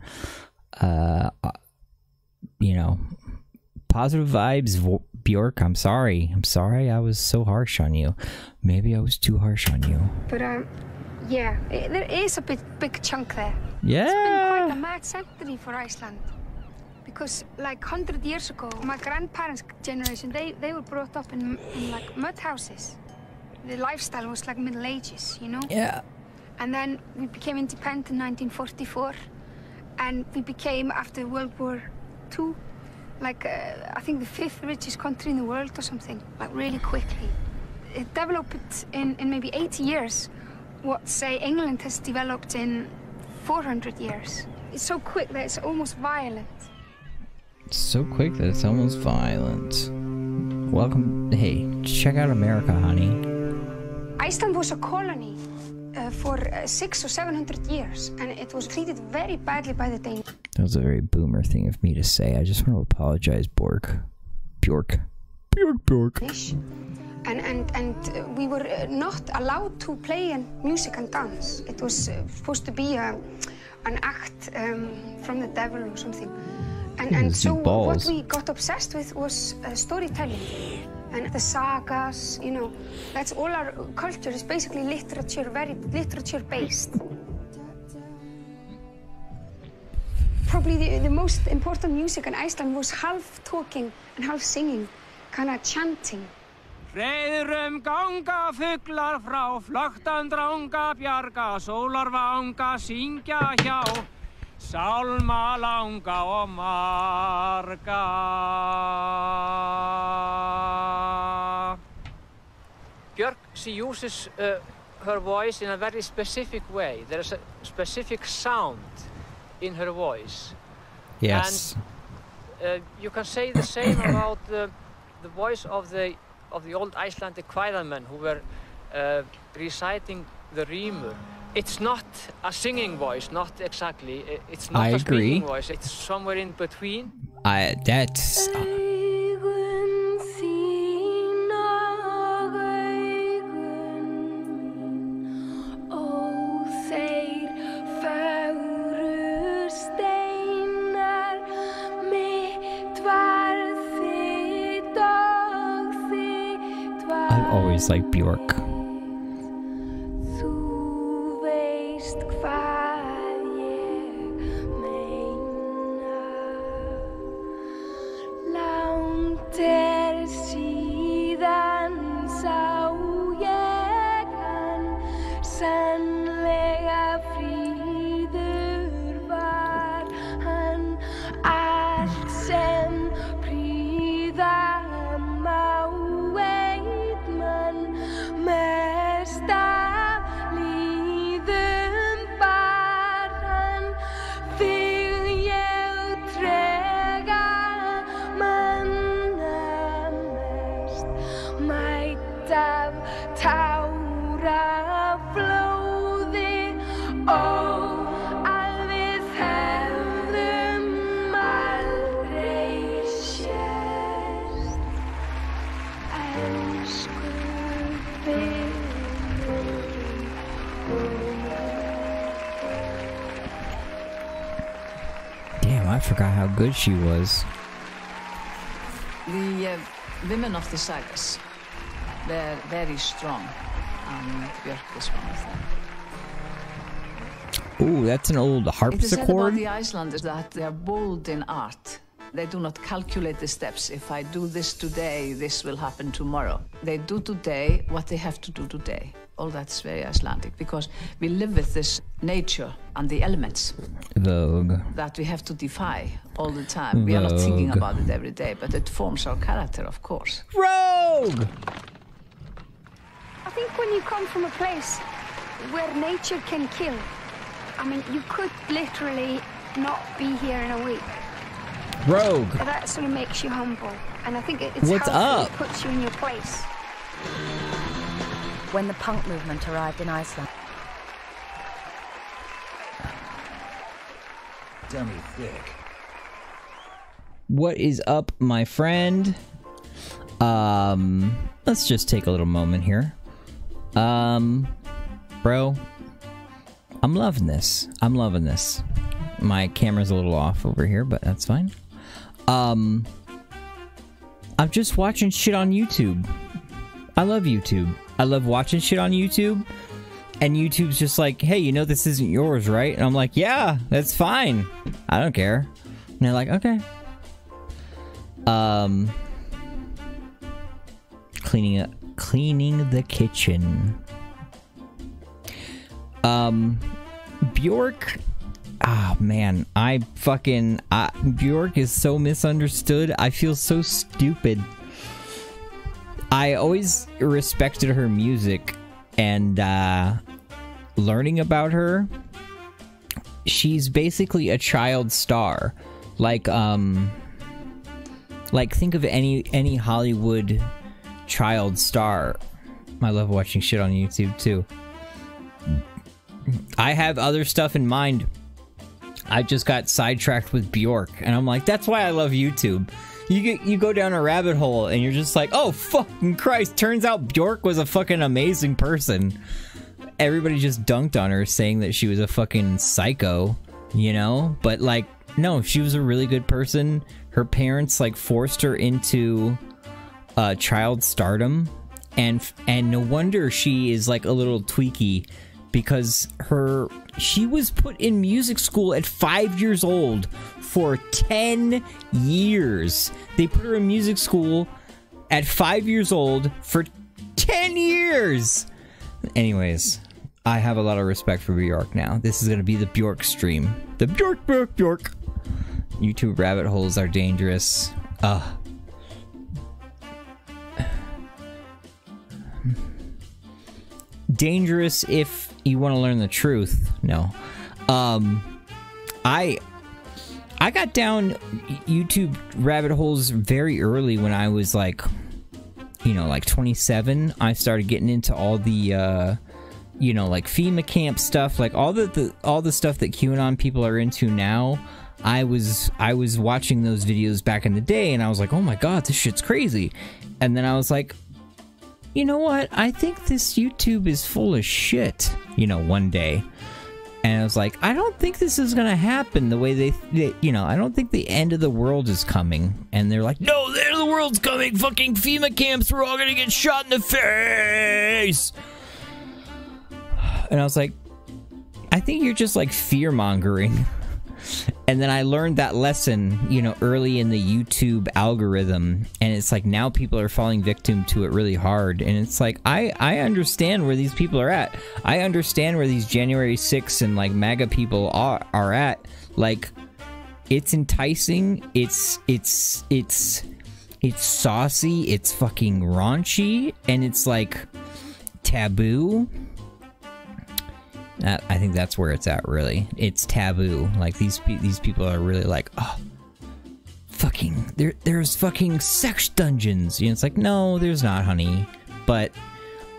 You know, positive vibes, Björk. I'm sorry I was so harsh on you. Maybe I was too harsh on you. But yeah, there is a big chunk there. Yeah. It's been quite a mad century for Iceland. Because like 100 years ago, my grandparents' generation, they were brought up in like mud houses. The lifestyle was like Middle Ages, you know? Yeah. And then we became independent in 1944. And we became, after World War II, like I think the 5th richest country in the world or something, like really quickly. It developed in maybe 80 years. What, say, England has developed in 400 years. It's so quick that it's almost violent. So quick that it's almost violent. Welcome. Hey, check out America, honey. Iceland was a colony for 600 or 700 years, and it was treated very badly by the Danes. That was a very boomer thing of me to say. I just want to apologize, Björk. And we were not allowed to play music and dance. It was supposed to be an act from the devil or something. And so what we got obsessed with was storytelling. And the sagas, you know, that's all our culture is basically literature, very literature-based. Probably the most important music in Iceland was half talking and half singing, kind of chanting. Hreiðrum ganga fuglar frá, flöktan dranga bjarga, sólarvanga syngja hjá, sálma langa og marga. Björk, she uses her voice in a very specific way. There is a specific sound in her voice. Yes. And you can say the same about the voice of the old Icelandic choirmen who were reciting the rímur. It's not a singing voice, not exactly. It's not a speaking voice. It's somewhere in between. That's. I always like Björk. I forgot how good she was. The women of the sagas, they're very strong, and Björk is one of them. Ooh, that's an old harpsichord. It is said about the Icelanders that they are bold in art. They do not calculate the steps. If I do this today, this will happen tomorrow. They do today what they have to do today. All that's very Icelandic, because we live with this nature and the elements. Vogue. That we have to defy all the time. We are not thinking about it every day, but it forms our character, of course. Rogue! I think when you come from a place where nature can kill, I mean, you could literally not be here in a week. Rogue. That sort of makes you humble, and I think it's What's helpful. up? It puts you in your place. When the punk movement arrived in Iceland. Dummy thick. What is up, my friend? Let's just take a little moment here. Bro, I'm loving this. I'm loving this. My camera's a little off over here, but that's fine. I'm just watching shit on YouTube. I love YouTube. I love watching shit on YouTube. And YouTube's just like, hey, you know this isn't yours, right? And I'm like, yeah, that's fine. I don't care. And they're like, okay. Cleaning the kitchen. Björk. Ah, man, Björk is so misunderstood. I feel so stupid. I always respected her music, and learning about her, she's basically a child star. Like, Like, think of any Hollywood child star. I love watching shit on YouTube, too. I have other stuff in mind. I just got sidetracked with Björk, and I'm like, that's why I love YouTube. You go down a rabbit hole, and you're just like, oh, fucking Christ, turns out Björk was a fucking amazing person. Everybody just dunked on her, saying that she was a fucking psycho, you know? But, like, no, she was a really good person. Her parents, like, forced her into child stardom, and no wonder she is, like, a little tweaky, because she was put in music school at 5 years old for 10 years. They put her in music school at 5 years old for 10 years! Anyways, I have a lot of respect for Björk now. This is gonna be the Björk stream. The Björk! YouTube rabbit holes are dangerous. Dangerous if you want to learn the truth. No. I got down YouTube rabbit holes very early when I was like, you know, like 27. I started getting into all the you know, like FEMA camp stuff, like all the stuff that QAnon people are into now. I was watching those videos back in the day, and I was like, oh my god, this shit's crazy. And then I was like, you know what? I think this YouTube is full of shit, you know, one day. And I was like, I don't think this is gonna happen the way they you know, I don't think the end of the world is coming. And they're like, no, the end of the world's coming! Fucking FEMA camps, we're all gonna get shot in the face! And I was like, I think you're just, like, fear-mongering. And then I learned that lesson, you know, early in the YouTube algorithm, and it's like now people are falling victim to it really hard, and it's like, I understand where these people are at. I understand where these January 6th and, like, MAGA people are at. Like, it's enticing, it's saucy, it's fucking raunchy, and it's, like, taboo. I think that's where it's at, really. It's taboo. Like, these people are really like, oh, fucking, there's fucking sex dungeons. You know, it's like, no, there's not, honey. But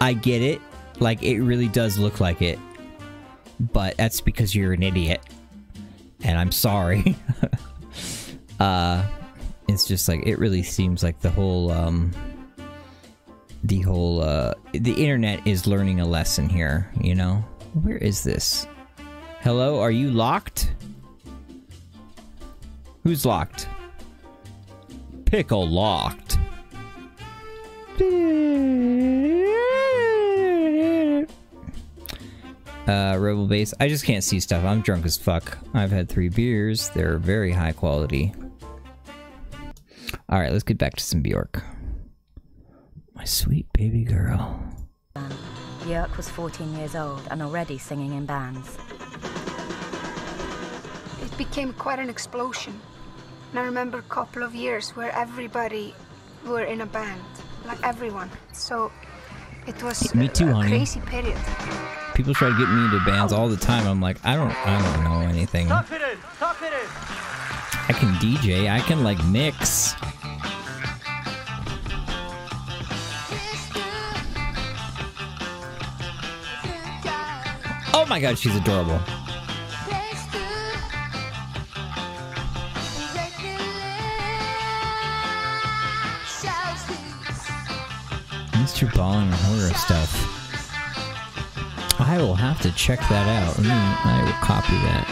I get it. Like, it really does look like it. But that's because you're an idiot. And I'm sorry. It's just like, it really seems like the internet is learning a lesson here, you know? Where is this? Hello, are you locked? Who's locked? Pickle locked. Rebel base. I just can't see stuff. I'm drunk as fuck. I've had 3 beers. They're very high quality. Alright, let's get back to some Björk. My sweet baby girl. Björk was 14 years old and already singing in bands. It became quite an explosion. And I remember a couple of years where everybody were in a band. Like everyone. So it was me too, honey. Crazy period. People try to get me into bands all the time. I'm like, I don't know anything. I can DJ, I can, like, mix. Oh my god, she's adorable. Mr. Ballin and horror stuff. I will have to check that out. I will copy that.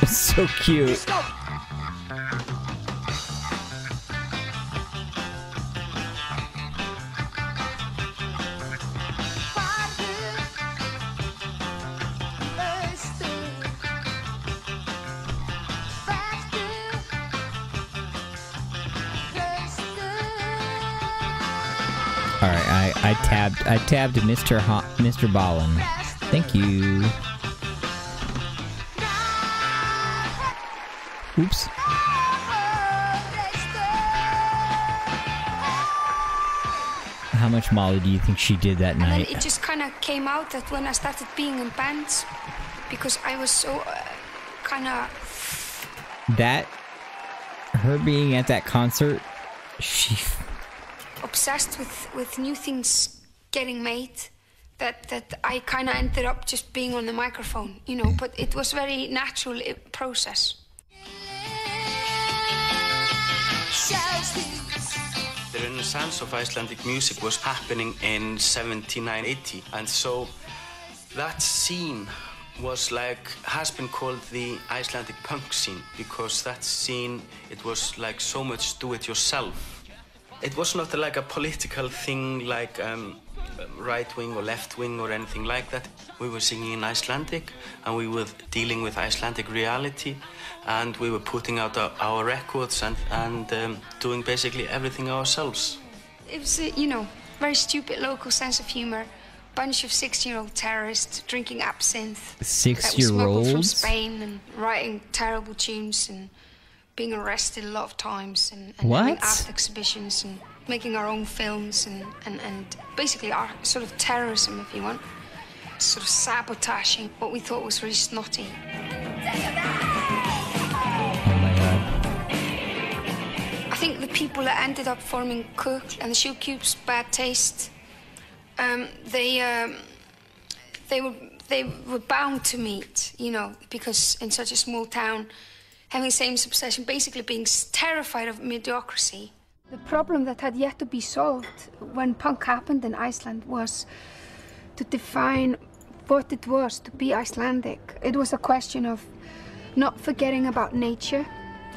It's so cute. Alright, I tabbed Mr. Ballin. Thank you. Oops. How much Molly do you think she did that night? And then it just kind of came out that when I started being in bands, because I was so kind of... That, her being at that concert, she... obsessed with new things getting made, that I kind of ended up just being on the microphone, you know, but it was very natural process. The renaissance of Icelandic music was happening in 79-80, and so that scene was like, has been called the Icelandic punk scene, because that scene, it was like so much do-it-yourself. It was not like a political thing like right-wing or left-wing or anything like that. We were singing in Icelandic, and we were dealing with Icelandic reality, and we were putting out our records and doing basically everything ourselves. It was a, you know, very stupid local sense of humor. Bunch of 16-year-old terrorists drinking absinthe. 6-year-olds? From Spain and writing terrible tunes and being arrested a lot of times and having art exhibitions and making our own films and basically our sort of terrorism, if you want. Sort of sabotaging what we thought was really snotty. Oh my God. I think the people that ended up forming Cook and the Shoe Cubes, Bad Taste, they were bound to meet, you know, because in such a small town, having the same obsession, basically being terrified of mediocrity. The problem that had yet to be solved when punk happened in Iceland was to define what it was to be Icelandic. It was a question of not forgetting about nature,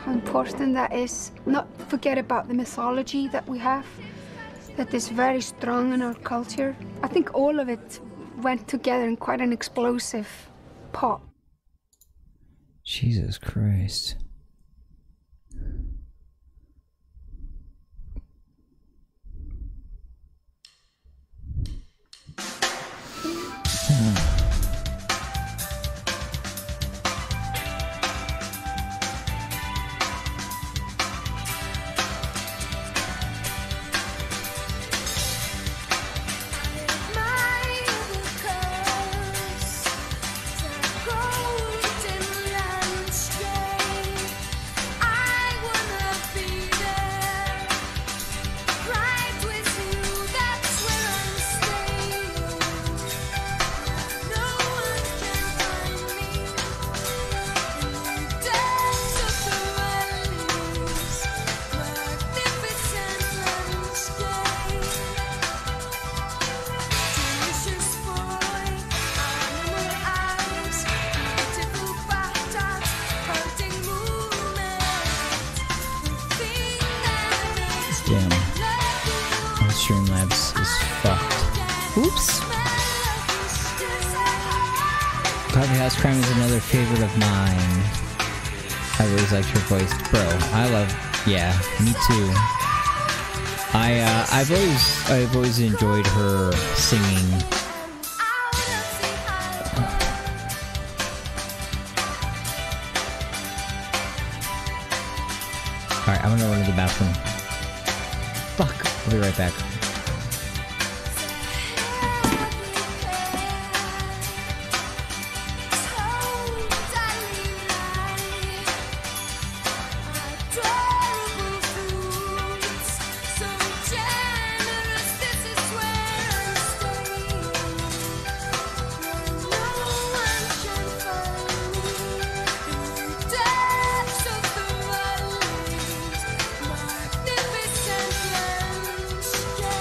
how important that is, not forget about the mythology that we have, that is very strong in our culture. I think all of it went together in quite an explosive pot. Jesus Christ. Damn. Streamlabs is fucked. Oops. Coffee House Crime is another favorite of mine. I always liked her voice. Bro, I love... Yeah, me too. I've always enjoyed her singing. Alright, I'm gonna run to the bathroom. Fuck. I'll be right back. Yeah.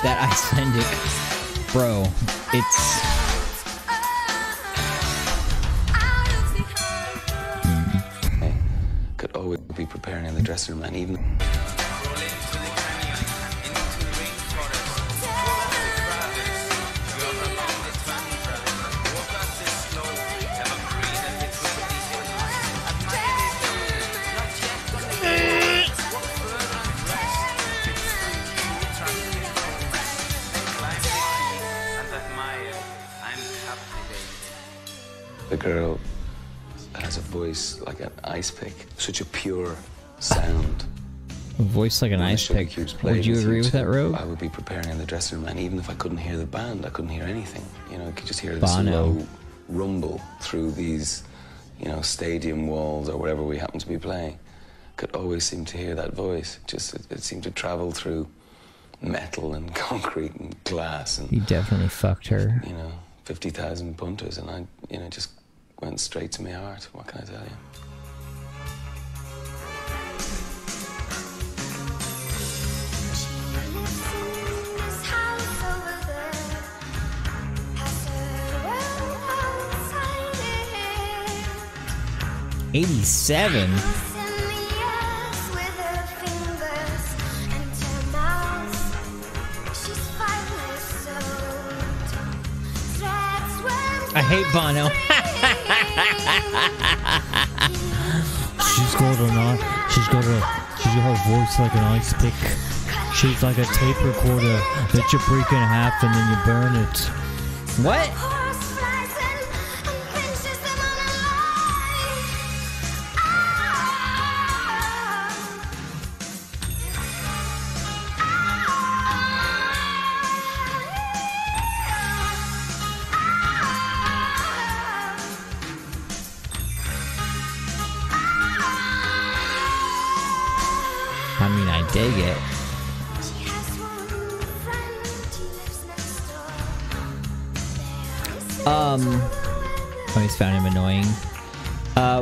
that Icelandic, bro. It's. Could always be preparing in the dressing room, and even. The girl has a voice like an ice pick, such a pure sound. A voice like an ice pick. Would you agree with that, Rogue? I would be preparing in the dressing room, and even if I couldn't hear the band, I couldn't hear anything. You know, I could just hear this low rumble through these, you know, stadium walls or wherever we happen to be playing. Could always seem to hear that voice. Just it seemed to travel through metal and concrete and glass. And you definitely fucked her. You know, 50,000 punters, and I, you know, just went straight to my heart. What can I tell you? '87. I hate Bono. She's got her voice like an ice pick. She's like a tape recorder that you break in half and then you burn it. What? I mean, I dig it. I always found him annoying.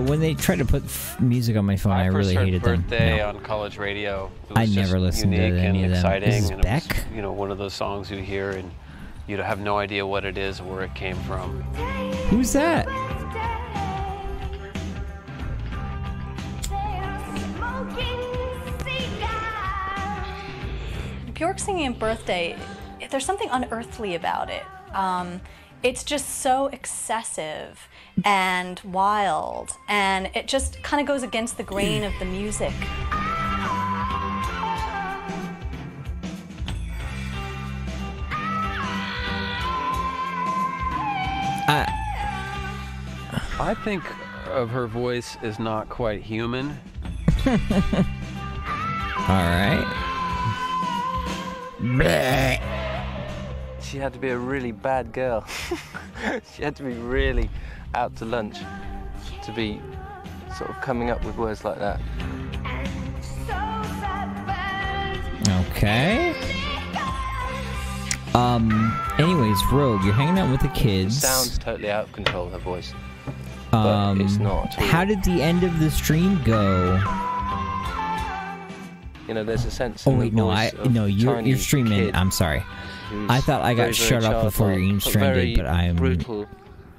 When they tried to put music on my phone, I really hated them. Birthday on college radio. I never listened to any of them. This is Beck? It was, you know, one of those songs you hear and you have no idea what it is or where it came from. Who's that? Björk singing Birthday, there's something unearthly about it. It's just so excessive and wild, and it just kind of goes against the grain of the music. I think of her voice as not quite human. All right. She had to be a really bad girl. She had to be really out to lunch to be sort of coming up with words like that. Okay. Anyways, Rogue, you're hanging out with the kids. It sounds totally out of control, her voice. But it's not at all. How did the end of the stream go? You know, there's a sense. Oh wait, no, you're streaming. I'm sorry. I thought I got shut up before your stream ended, but I'm brutal.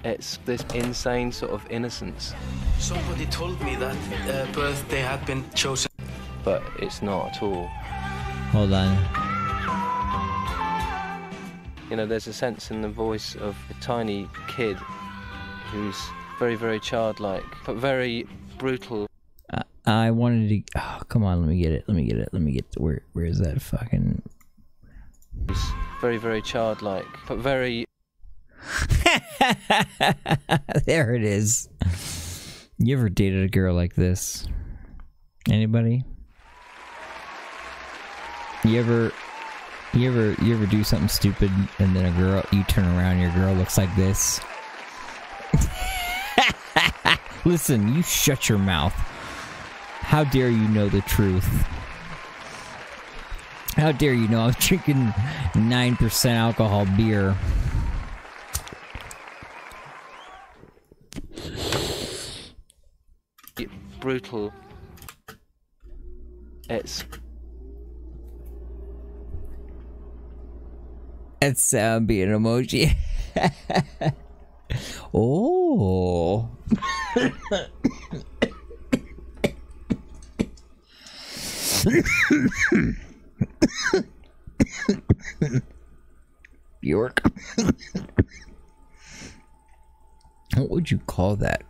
It's this insane sort of innocence. Somebody told me that birthday had been chosen, but it's not at all. Hold on. You know, there's a sense in the voice of a tiny kid who's very, very childlike, but very brutal. I wanted to. Oh, come on, let me get it. Let me get to where is that fucking. He's very, very childlike, but very. There it is. You ever dated a girl like this? Anybody? You ever do something stupid and then you turn around and your girl looks like this? Listen, you shut your mouth. How dare you know the truth? How dare you know I was drinking 9% alcohol beer? Brutal. It's That sound being an emoji. Oh. Bjork. What would you call that?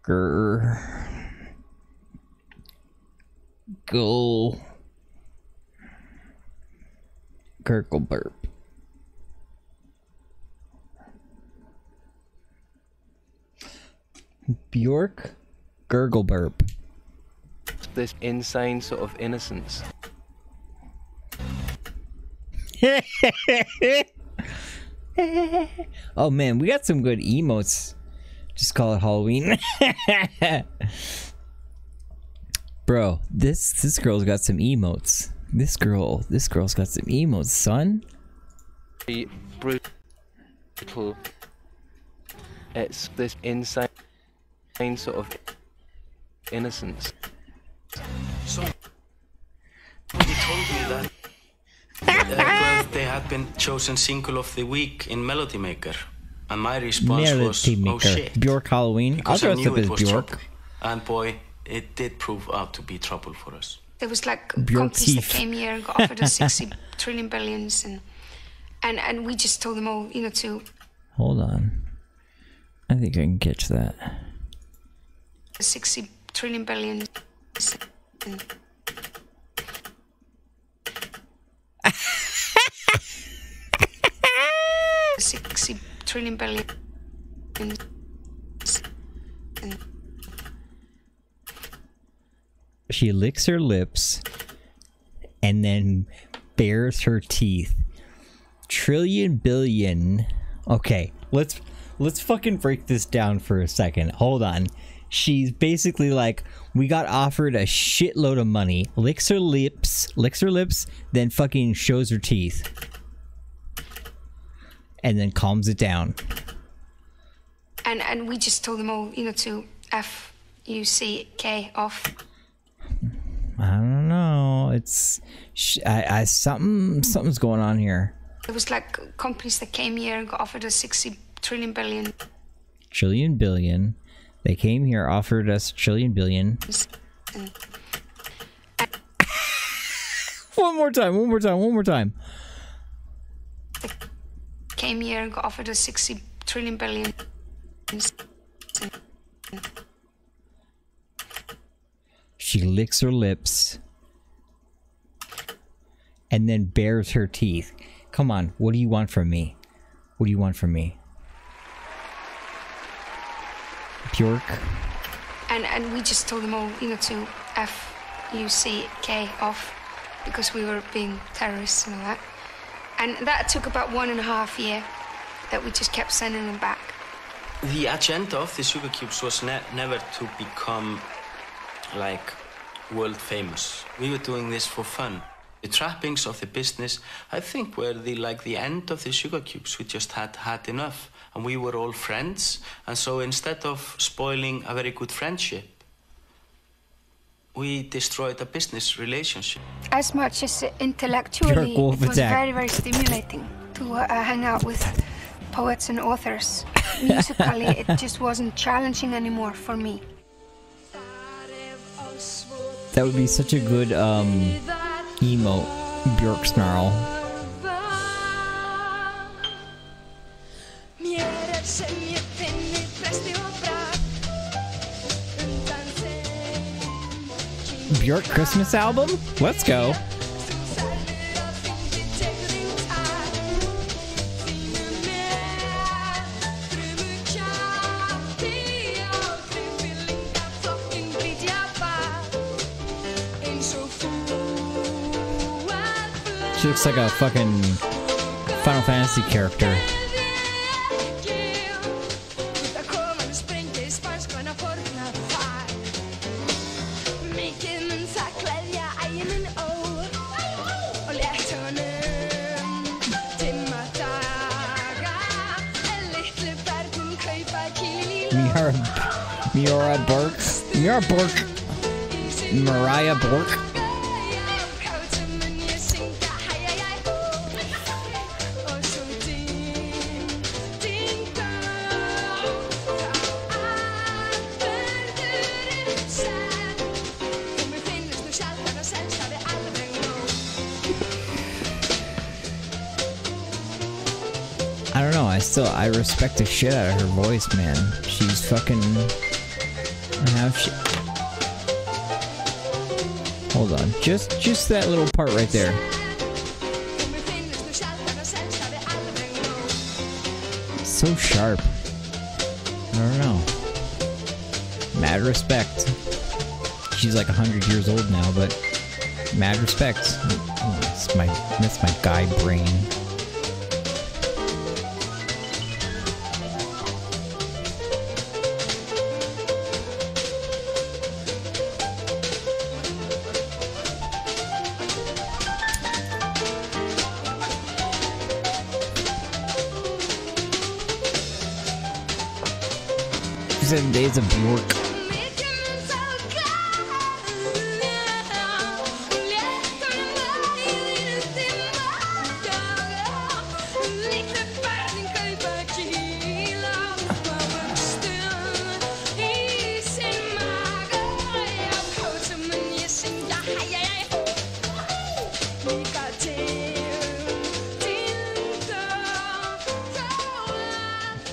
Gurgle burp. Bjork gurgle burp. This insane sort of innocence. Oh man, we got some good emotes. Just call it Halloween. Bro, this girl's got some emotes. This girl's got some emotes, son. Brutal. It's this insane sort of innocence. Somebody told me that they had been chosen single of the week in Melody Maker, and my response was, "Oh shit!" Bjork Halloween. Because I'll dress up as Bjork. Trouble. And boy, it did prove out to be trouble for us. There was like Bjork companies teeth. that came here, got offered us 60 trillion billions, and we just told them all, you know, to. Hold on. I think I can catch that. 60 trillion billions. 60 trillion billion. She licks her lips and then bares her teeth. Trillion billion. Okay, let's fucking break this down for a second. Hold on. She's basically like, we got offered a shitload of money, licks her lips, then fucking shows her teeth. And then calms it down. And we just told them all, you know, to F-U-C-K off. I don't know. It's something's going on here. It was like companies that came here and got offered us 60 trillion billion. Trillion billion. They came here, offered us trillion billion. One more time. They came here and got offered us 60 trillion billion. She licks her lips and then bares her teeth. Come on, what do you want from me? Bjork. And we just told them all, you know, to F-U-C-K off because we were being terrorists and all that. And that took about 1.5 years that we just kept sending them back. The agenda of the Sugar Cubes was never to become like world famous. We were doing this for fun. The trappings of the business, I think, were the end of the Sugar Cubes. We just had enough, and we were all friends. And so instead of spoiling a very good friendship, we destroyed a business relationship. As much as intellectually, it was very, very stimulating to hang out with poets and authors. Musically, it just wasn't challenging anymore for me. That would be such a good emo Bjork snarl. Bjork Christmas album? Let's go. She looks like a fucking Final Fantasy character. Mariah Bork. I respect the shit out of her voice, man. She's fucking... Hold on. Just that little part right there. So sharp. I don't know. Mad respect. She's like 100 years old now, but mad respect. Oh, that's my guy brain. Days of Björk.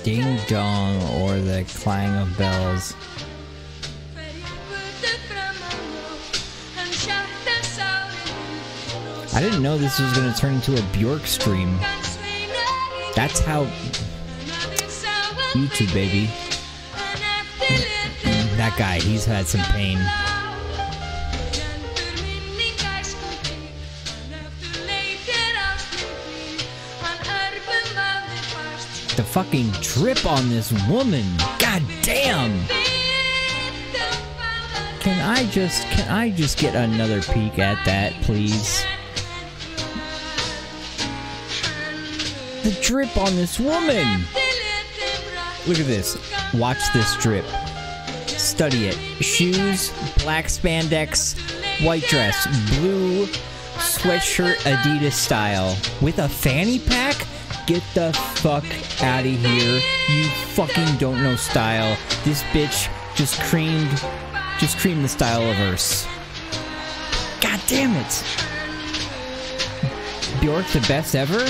Ding dong, or the clang of bells. I didn't know this was going to turn into a Björk stream. That's how... YouTube, baby. That guy, he's had some pain. The fucking drip on this woman. God damn. Can I just get another peek at that, please? The drip on this woman. Look at this. Watch this drip. Study it. Shoes, black spandex, white dress, blue sweatshirt, Adidas style with a fanny pack. Get the fuck out of here. You fucking don't know style. This bitch just creamed the style of hers. God damn it. Björk the best ever?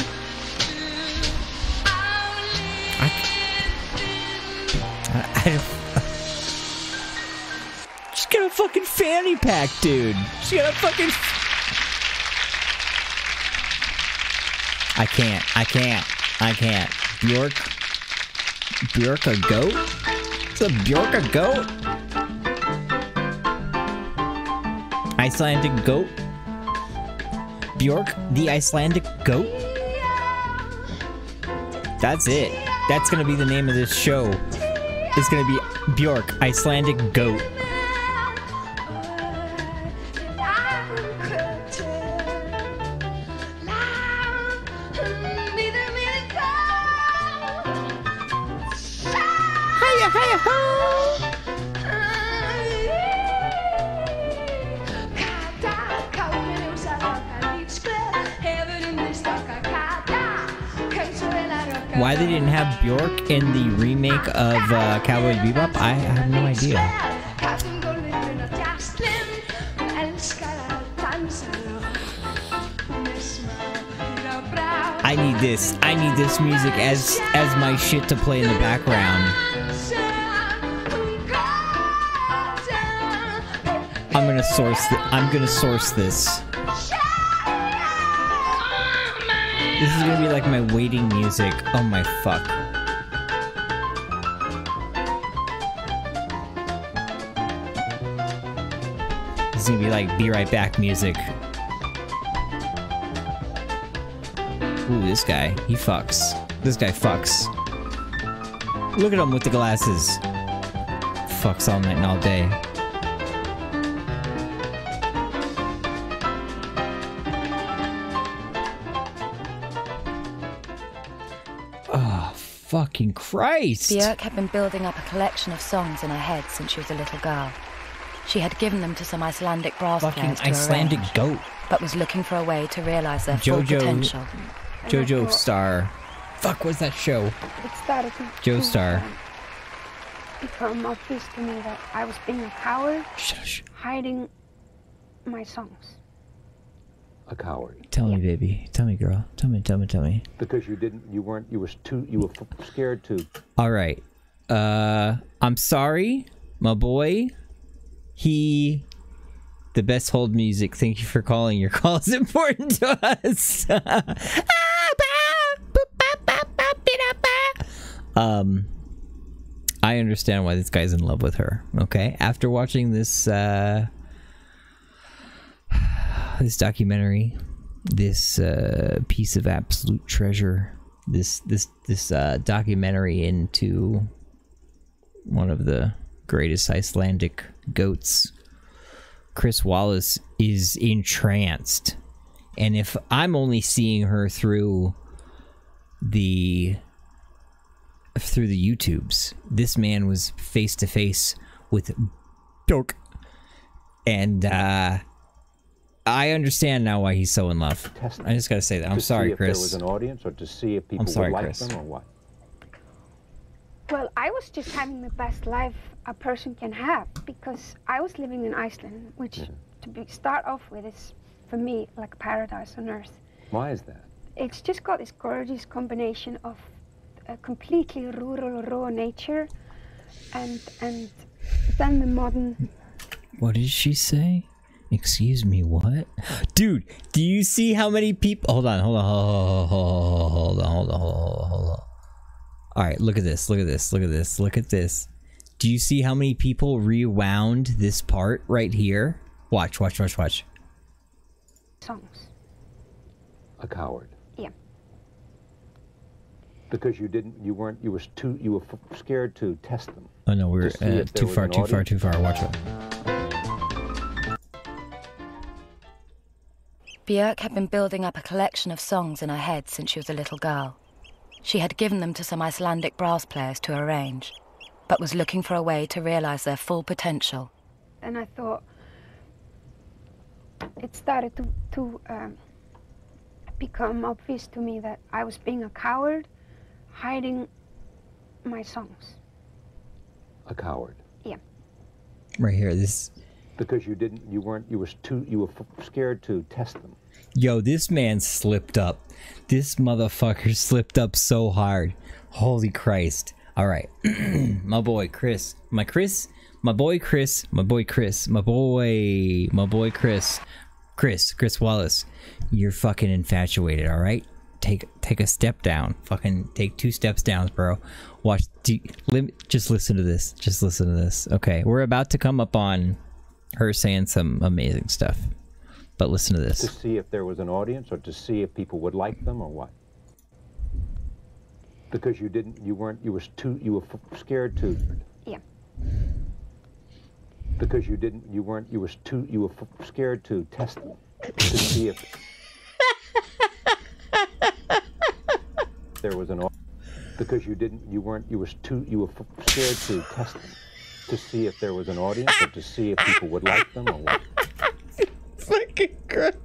She's got a fucking fanny pack, dude. She got a fucking... I can't. Björk a goat? Is a Björk a goat? Icelandic goat? Björk, the Icelandic goat? That's it. That's gonna be the name of this show. It's gonna be Björk, Icelandic goat. Why they didn't have Björk in the remake of Cowboy Bebop, I have no idea. I need this music as my shit to play in the background. I'm gonna source this. This is gonna be like my waiting music. Oh my fuck. This is gonna be like be right back music. Ooh, this guy, he fucks. This guy fucks. Look at him with the glasses. Fucks all night and all day. Fucking Christ! Björk had been building up a collection of songs in her head since she was a little girl. She had given them to some Icelandic brass players to Icelandic arrange, goat. but was looking for a way to realize their full potential. JoJo Star. Fuck, what's that show? It started to Joestar. become obvious to me that I was being a coward, hiding my songs. A coward. Tell me, baby. Tell me, girl. Tell me. Because you were scared to. All right. I'm sorry, my boy. The best hold music. Thank you for calling. Your call is important to us. I understand why this guy's in love with her. Okay, after watching this this documentary, this piece of absolute treasure, this documentary into one of the greatest Icelandic goats, Chris Wallace is entranced. And if I'm only seeing her through the YouTubes, this man was face to face with Björk, and I understand now why he's so in love. I just gotta say that. I'm sorry, Chris. To see if there was an audience, or to see if people would like them, or what? Well, I was just having the best life a person can have, because I was living in Iceland, which start off with is, for me, like paradise on earth. Why is that? It's just got this gorgeous combination of a completely rural, raw nature, and then the modern. What did she say? Excuse me, what? Dude, do you see how many people? Hold on. All right, look at this. Look at this. Do you see how many people rewound this part right here? Watch. Songs. A coward. Yeah. Because you were scared to test them. Oh no, we're too far. Watch it. Björk had been building up a collection of songs in her head since she was a little girl. She had given them to some Icelandic brass players to arrange, but was looking for a way to realize their full potential. And I thought it started to become obvious to me that I was being a coward, hiding my songs. A coward. Yeah. Right here, this. Because you were scared to test them. Yo, this man slipped up. This motherfucker slipped up so hard. Holy Christ. All right. My boy Chris. Chris Wallace. You're fucking infatuated, all right? Take a step down. Fucking take 2 steps down, bro. Watch. Just listen to this. Okay, we're about to come up on her saying some amazing stuff. But listen to this. To see if there was an audience, or to see if people would like them, or what? Because you were scared to. Yeah. Because you were scared to test them. To see if there was an audience. Because you were scared to test them. To see if there was an audience, or to see if people would like them, or what? Fucking Christ.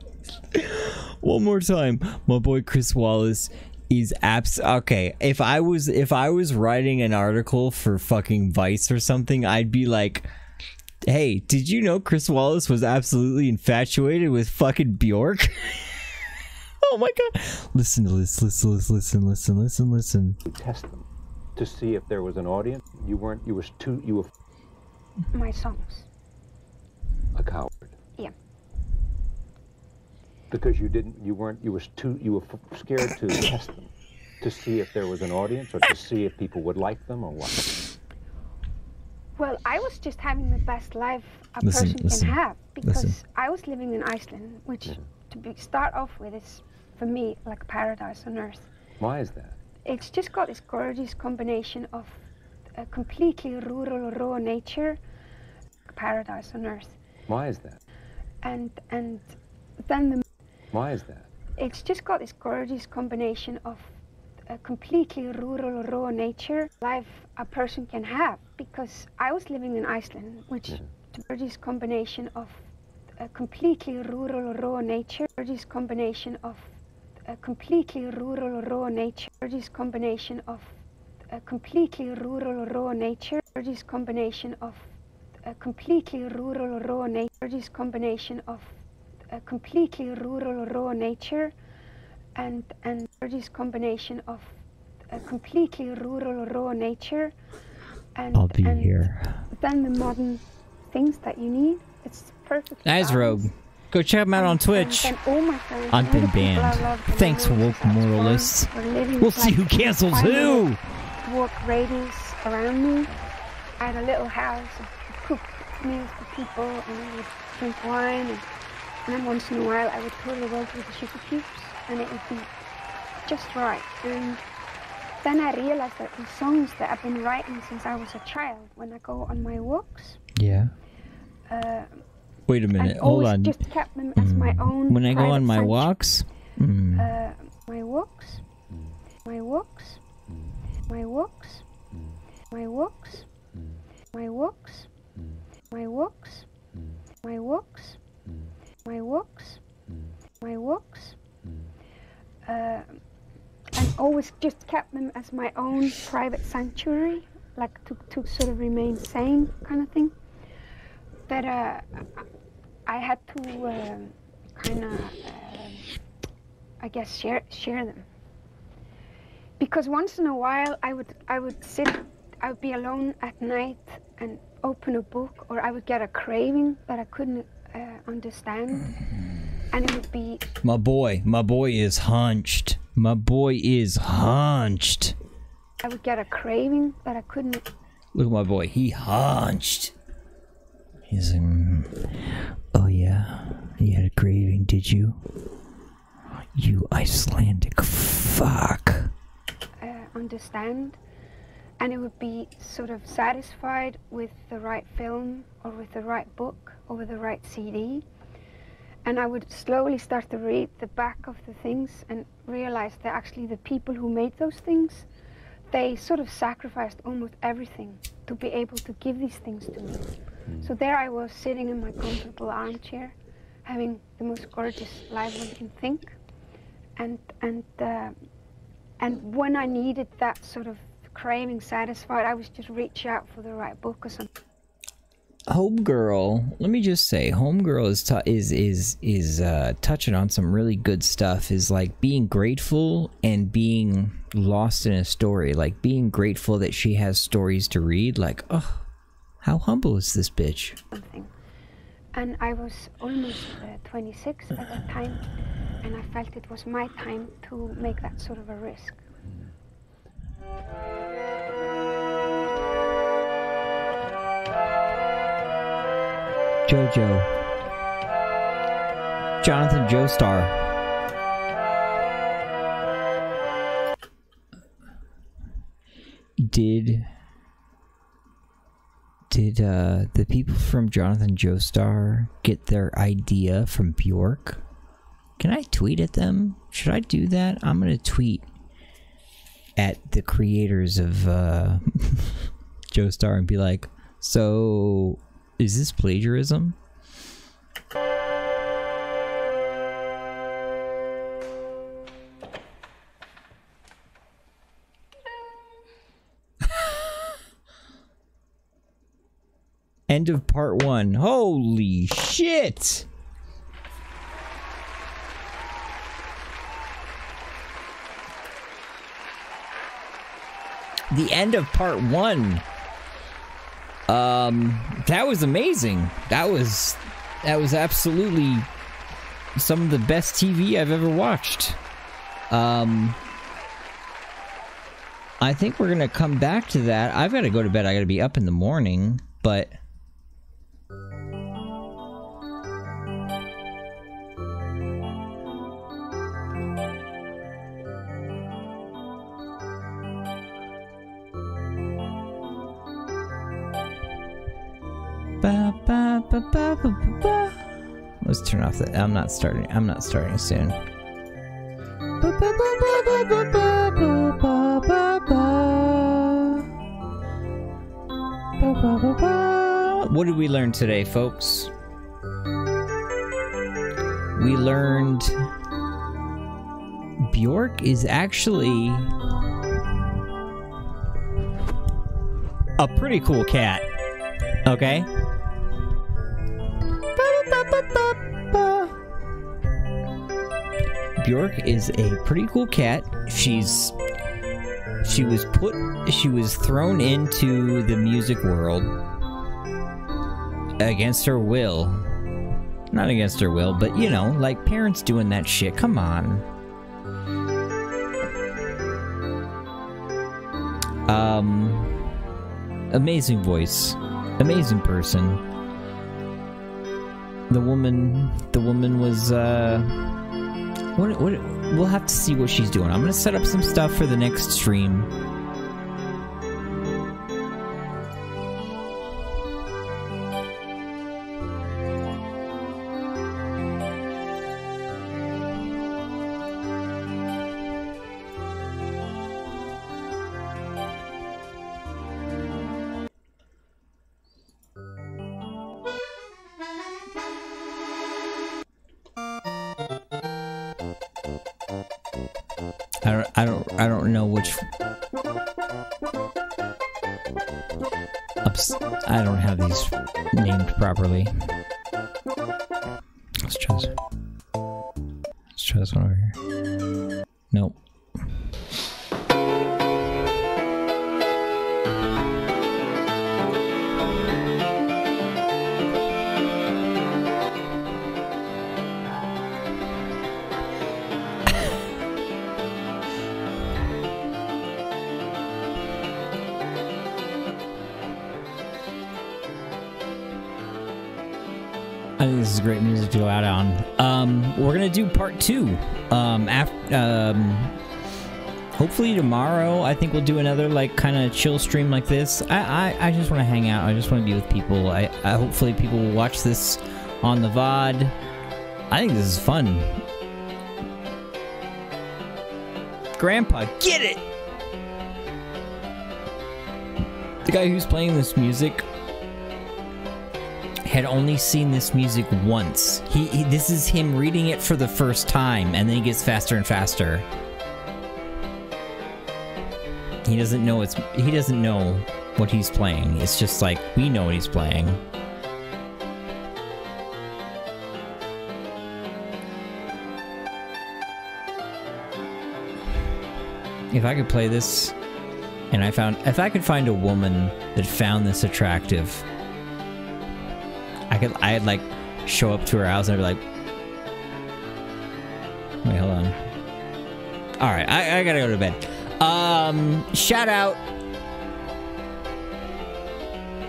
One more time. My boy Chris Wallace is okay. If I was writing an article for fucking Vice or something, I'd be like, hey, did you know Chris Wallace was absolutely infatuated with fucking Björk? Oh my god. Listen to this. Listen. Test them. To see if there was an audience. My songs. A coward. Yeah. Because you were scared to test them. To see if there was an audience, or to see if people would like them, or what? Well, I was just having the best life a person can have, because I was living in Iceland, which start off with is, for me, like paradise on earth. Why is that? It's just got this gorgeous combination of a completely rural, raw nature, paradise on earth. Why is that? And then the. Why is that? It's just got this gorgeous combination of a completely rural, raw nature life a person can have, because I was living in Iceland, which gorgeous combination of a completely rural, raw nature, gorgeous combination of a completely rural, raw nature, gorgeous combination of a completely rural, raw nature, gorgeous combination of a completely rural, raw nature, gorgeous combination of a completely rural, raw nature, and this combination of a completely rural, raw nature, and I'll be here. Then the modern things that you need. It's perfect. Rogue. Go check him out on Twitch. I've been banned. Thanks, woke moralists. We'll see who cancels who. Walk radius around me. I had a little house and cook meals for people, and I would drink wine, and then once in a while I would totally go through the sugar cubes, and it would be just right. And then I realized that the songs that I've been writing since I was a child, when I go on my walks. Yeah. Wait a minute. Hold on. Just kept them as my own. When I go on my walks. My walks. My walks. My walks. My walks. My walks. My walks. My walks. My walks. My walks. And always just kept them as my own private sanctuary, like to sort of remain sane, kind of thing. But I had to kind of, I guess, share them. Because once in a while I would be alone at night and open a book, or I would get a craving that I couldn't understand, and it would be... My boy is hunched. My boy is hunched. I would get a craving that I couldn't... Look at my boy, he hunched. He's like, oh yeah, you had a craving, did you? You Icelandic fuck. Understand, and it would be sort of satisfied with the right film, or with the right book, or with the right CD. And I would slowly start to read the back of the things and realize that actually the people who made those things, they sort of sacrificed almost everything to be able to give these things to me. So there I was, sitting in my comfortable armchair, having the most gorgeous life one can think, and when I needed that sort of craving satisfied, I was just reach out for the right book or something. Homegirl, let me just say, Homegirl is touching on some really good stuff. Is like being grateful and being lost in a story. Like being grateful that she has stories to read. Like, oh, how humble is this bitch? Something. And I was almost 26 at that time, and I felt it was my time to make that sort of a risk. Jojo. Jonathan Joestar. Did the people from Jonathan Joestar get their idea from Björk? Can I tweet at them? Should I do that? I'm gonna tweet at the creators of Joestar and be like, so is this plagiarism? End of part 1. Holy shit! The end of part 1. That was amazing. That was absolutely some of the best TV I've ever watched. I think we're gonna come back to that. I've got to go to bed. I got to be up in the morning, but let's turn off the... I'm not starting soon. What did we learn today, folks? We learned Björk is actually a pretty cool cat. Okay? Björk is a pretty cool cat. She was thrown into the music world against her will. Not against her will, but you know, like parents doing that shit. Come on. Amazing voice. Amazing person. The woman was, what, we'll have to see what she's doing. I'm gonna set up some stuff for the next stream. I don't know which. I don't have these named properly. Let's try this. Let's try this one over here. Nope. I think this is great music to go out on. We're gonna do part 2. Hopefully tomorrow. I think we'll do another like kind of chill stream like this. I just want to hang out. I just want to be with people. I hopefully people will watch this on the VOD. I think this is fun. Grandpa, get it! The guy who's playing this music had only seen this music once. This is him reading it for the first time, and then he gets faster and faster. He doesn't know what he's playing. It's just like we know what he's playing. If I could play this, and if I could find a woman that found this attractive, I'd like show up to her house and I'd be like, wait, hold on. All right, I gotta go to bed. Shout out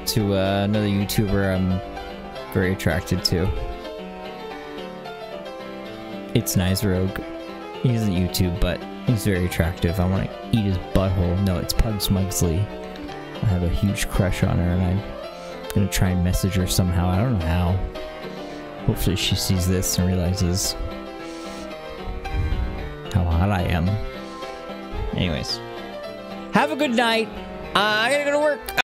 to another YouTuber I'm very attracted to. It's Nice Rogue. He doesn't YouTube, but he's very attractive. I want to eat his butthole. No, it's Pug Smugsley. I have a huge crush on her, and I'm gonna try and message her somehow. I don't know how. Hopefully she sees this and realizes how hot I am. Anyways, have a good night. I gotta go to work.